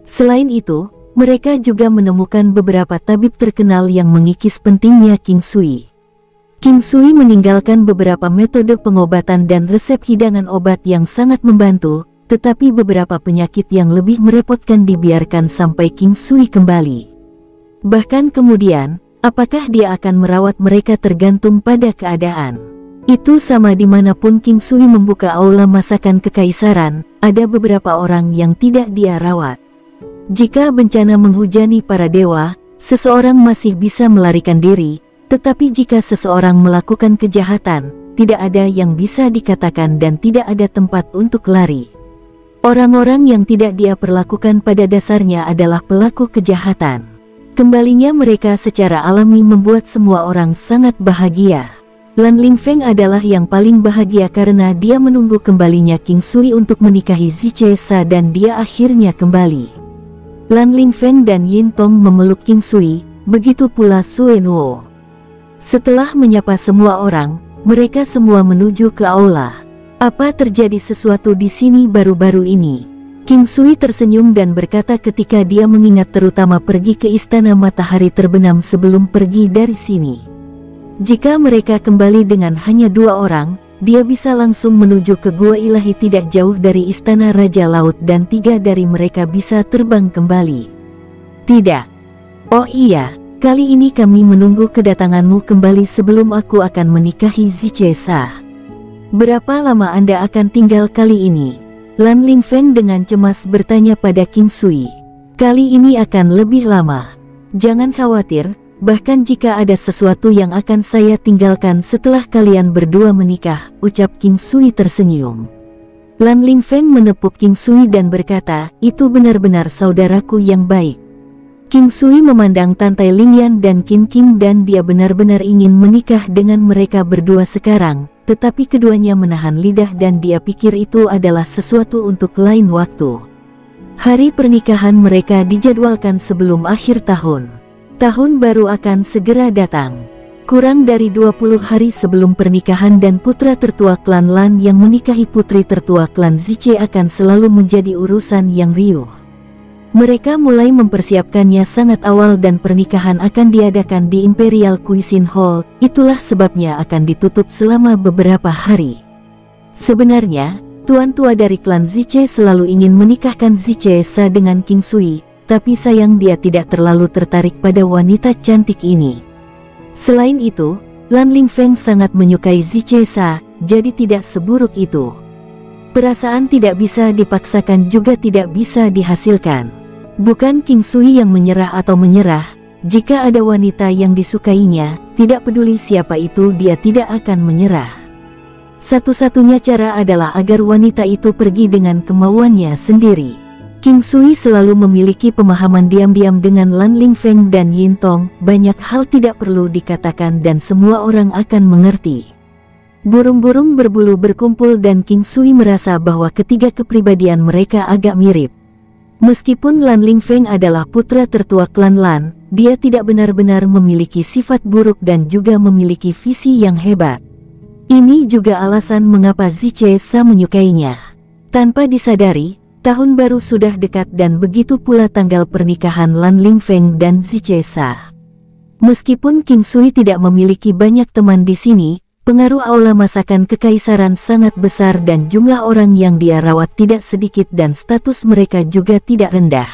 Selain itu, mereka juga menemukan beberapa tabib terkenal yang mengikis pentingnya King Sui. King Sui meninggalkan beberapa metode pengobatan dan resep hidangan obat yang sangat membantu, tetapi beberapa penyakit yang lebih merepotkan dibiarkan sampai King Sui kembali. Bahkan kemudian, apakah dia akan merawat mereka tergantung pada keadaan. Itu sama dimanapun King Sui membuka aula masakan kekaisaran, ada beberapa orang yang tidak dia rawat. Jika bencana menghujani para dewa, seseorang masih bisa melarikan diri, tetapi jika seseorang melakukan kejahatan, tidak ada yang bisa dikatakan dan tidak ada tempat untuk lari. Orang-orang yang tidak dia perlakukan pada dasarnya adalah pelaku kejahatan. Kembalinya mereka secara alami membuat semua orang sangat bahagia. Lan Lingfeng adalah yang paling bahagia karena dia menunggu kembalinya King Sui untuk menikahi Ziche Sa dan dia akhirnya kembali. Lan Lingfeng dan Yin Tong memeluk King Sui, begitu pula Sue Nuo. Setelah menyapa semua orang, mereka semua menuju ke aula. Apa terjadi sesuatu di sini baru-baru ini? King Sui tersenyum dan berkata ketika dia mengingat terutama pergi ke Istana Matahari Terbenam sebelum pergi dari sini. Jika mereka kembali dengan hanya 2 orang, dia bisa langsung menuju ke Gua Ilahi tidak jauh dari Istana Raja Laut dan 3 dari mereka bisa terbang kembali. Tidak. Oh iya, kali ini kami menunggu kedatanganmu kembali sebelum aku akan menikahi Ziche Sa. Berapa lama Anda akan tinggal kali ini? Lan Lingfeng dengan cemas bertanya pada King Sui. Kali ini akan lebih lama. Jangan khawatir, bahkan jika ada sesuatu yang akan saya tinggalkan setelah kalian berdua menikah, ucap King Sui tersenyum. Lan Lingfeng menepuk King Sui dan berkata, itu benar-benar saudaraku yang baik. King Sui memandang Tantai Lingyan dan Qin King dan dia benar-benar ingin menikah dengan mereka berdua sekarang, tetapi keduanya menahan lidah dan dia pikir itu adalah sesuatu untuk lain waktu. Hari pernikahan mereka dijadwalkan sebelum akhir tahun. Tahun baru akan segera datang. Kurang dari 20 hari sebelum pernikahan dan putra tertua klan Lan yang menikahi putri tertua klan Ziche akan selalu menjadi urusan yang riuh. Mereka mulai mempersiapkannya sangat awal dan pernikahan akan diadakan di Imperial Cuisine Hall, itulah sebabnya akan ditutup selama beberapa hari. Sebenarnya, tuan tua dari klan Ziche selalu ingin menikahkan Ziche Sa dengan King Sui, tapi sayang dia tidak terlalu tertarik pada wanita cantik ini. Selain itu, Lan Lingfeng sangat menyukai Ziche Sa, jadi tidak seburuk itu. Perasaan tidak bisa dipaksakan juga tidak bisa dihasilkan. Bukan King Sui yang menyerah atau menyerah, jika ada wanita yang disukainya, tidak peduli siapa itu dia tidak akan menyerah. Satu-satunya cara adalah agar wanita itu pergi dengan kemauannya sendiri. King Sui selalu memiliki pemahaman diam-diam dengan Lan Lingfeng dan Yin Tong, banyak hal tidak perlu dikatakan dan semua orang akan mengerti. Burung-burung berbulu berkumpul dan King Sui merasa bahwa ketiga kepribadian mereka agak mirip. Meskipun Lan Lingfeng adalah putra tertua klan Lan, dia tidak benar-benar memiliki sifat buruk dan juga memiliki visi yang hebat. Ini juga alasan mengapa Ziche Sa menyukainya. Tanpa disadari, tahun baru sudah dekat dan begitu pula tanggal pernikahan Lan Lingfeng dan Ziche Sa. Meskipun King Sui tidak memiliki banyak teman di sini, pengaruh aula masakan kekaisaran sangat besar dan jumlah orang yang dia rawat tidak sedikit dan status mereka juga tidak rendah.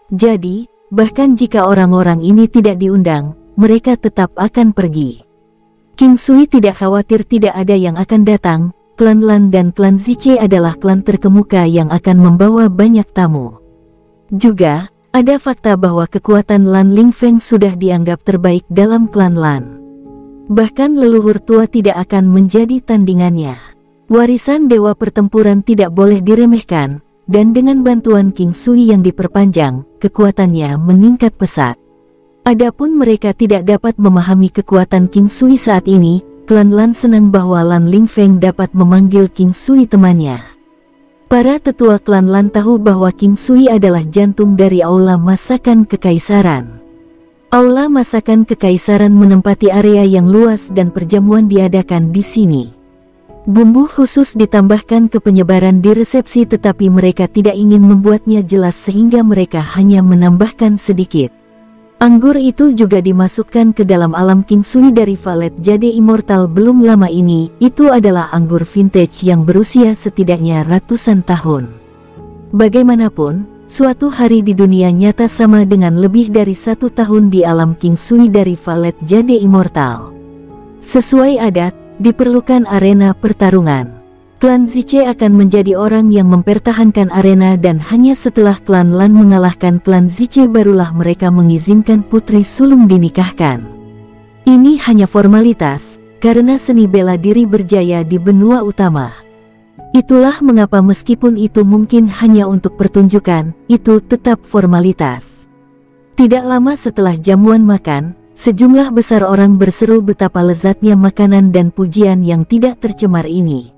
Jadi, bahkan jika orang-orang ini tidak diundang, mereka tetap akan pergi. King Sui tidak khawatir tidak ada yang akan datang, klan Lan dan klan Ziche adalah klan terkemuka yang akan membawa banyak tamu. Juga, ada fakta bahwa kekuatan Lan Lingfeng sudah dianggap terbaik dalam klan Lan. Bahkan leluhur tua tidak akan menjadi tandingannya. Warisan dewa pertempuran tidak boleh diremehkan, dan dengan bantuan King Sui yang diperpanjang, kekuatannya meningkat pesat. Adapun mereka tidak dapat memahami kekuatan King Sui saat ini, klan Lan senang bahwa Lan Lingfeng dapat memanggil King Sui temannya. Para tetua klan Lan tahu bahwa King Sui adalah jantung dari Aula Masakan Kekaisaran. Aula Masakan Kekaisaran menempati area yang luas dan perjamuan diadakan di sini. Bumbu khusus ditambahkan ke penyebaran di resepsi, tetapi mereka tidak ingin membuatnya jelas sehingga mereka hanya menambahkan sedikit. Anggur itu juga dimasukkan ke dalam alam King Sui dari Valet Jade Immortal belum lama ini. Itu adalah anggur vintage yang berusia setidaknya ratusan tahun. Bagaimanapun, suatu hari di dunia nyata sama dengan lebih dari 1 tahun di alam King Sui dari Valet Jade Immortal. Sesuai adat, diperlukan arena pertarungan. Klan Ziche akan menjadi orang yang mempertahankan arena, dan hanya setelah klan Lan mengalahkan klan Ziche barulah mereka mengizinkan putri sulung dinikahkan. Ini hanya formalitas, karena seni bela diri berjaya di benua utama. Itulah mengapa meskipun itu mungkin hanya untuk pertunjukan, itu tetap formalitas. Tidak lama setelah jamuan makan, sejumlah besar orang berseru betapa lezatnya makanan dan pujian yang tidak tercemar ini.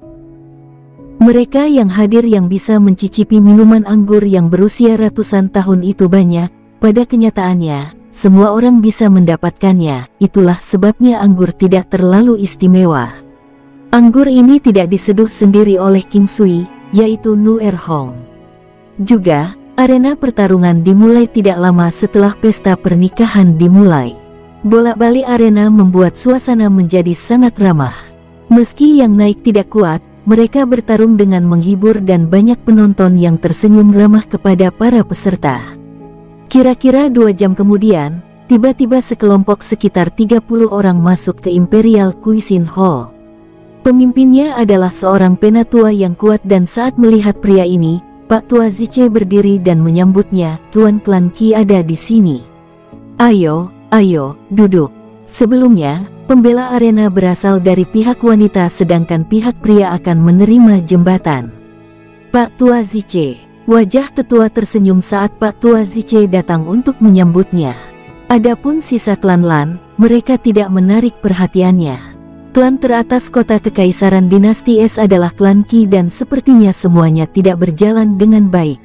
Mereka yang hadir yang bisa mencicipi minuman anggur yang berusia ratusan tahun itu banyak. Pada kenyataannya, semua orang bisa mendapatkannya. Itulah sebabnya anggur tidak terlalu istimewa. Anggur ini tidak diseduh sendiri oleh King Sui, yaitu Nu Erhong. Juga, arena pertarungan dimulai tidak lama setelah pesta pernikahan dimulai. Bolak-balik arena membuat suasana menjadi sangat ramah. Meski yang naik tidak kuat, mereka bertarung dengan menghibur dan banyak penonton yang tersenyum ramah kepada para peserta. Kira-kira 2 jam kemudian, tiba-tiba sekelompok sekitar 30 orang masuk ke Imperial Cuisine Hall. Pemimpinnya adalah seorang penatua yang kuat, dan saat melihat pria ini, Pak Tua Ziche berdiri dan menyambutnya. Tuan klan Qi ada di sini. Ayo, duduk. Sebelumnya, pembela arena berasal dari pihak wanita sedangkan pihak pria akan menerima jembatan. Pak Tua Ziche. Wajah tetua tersenyum saat Pak Tua Ziche datang untuk menyambutnya. Adapun sisa klan Lan, mereka tidak menarik perhatiannya. Klan teratas kota Kekaisaran Dinasti Es adalah klan Qi, dan sepertinya semuanya tidak berjalan dengan baik.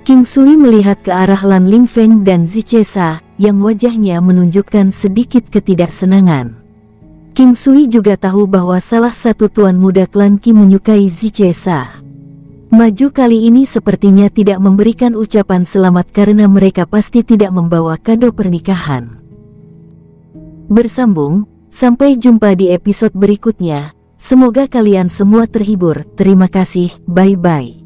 King Sui melihat ke arah Lan Lingfeng dan Ziche Sa, yang wajahnya menunjukkan sedikit ketidaksenangan. King Sui juga tahu bahwa salah satu tuan muda klan Qi menyukai Ziche Sa. Maju kali ini sepertinya tidak memberikan ucapan selamat karena mereka pasti tidak membawa kado pernikahan. Bersambung, sampai jumpa di episode berikutnya. Semoga kalian semua terhibur. Terima kasih, bye-bye.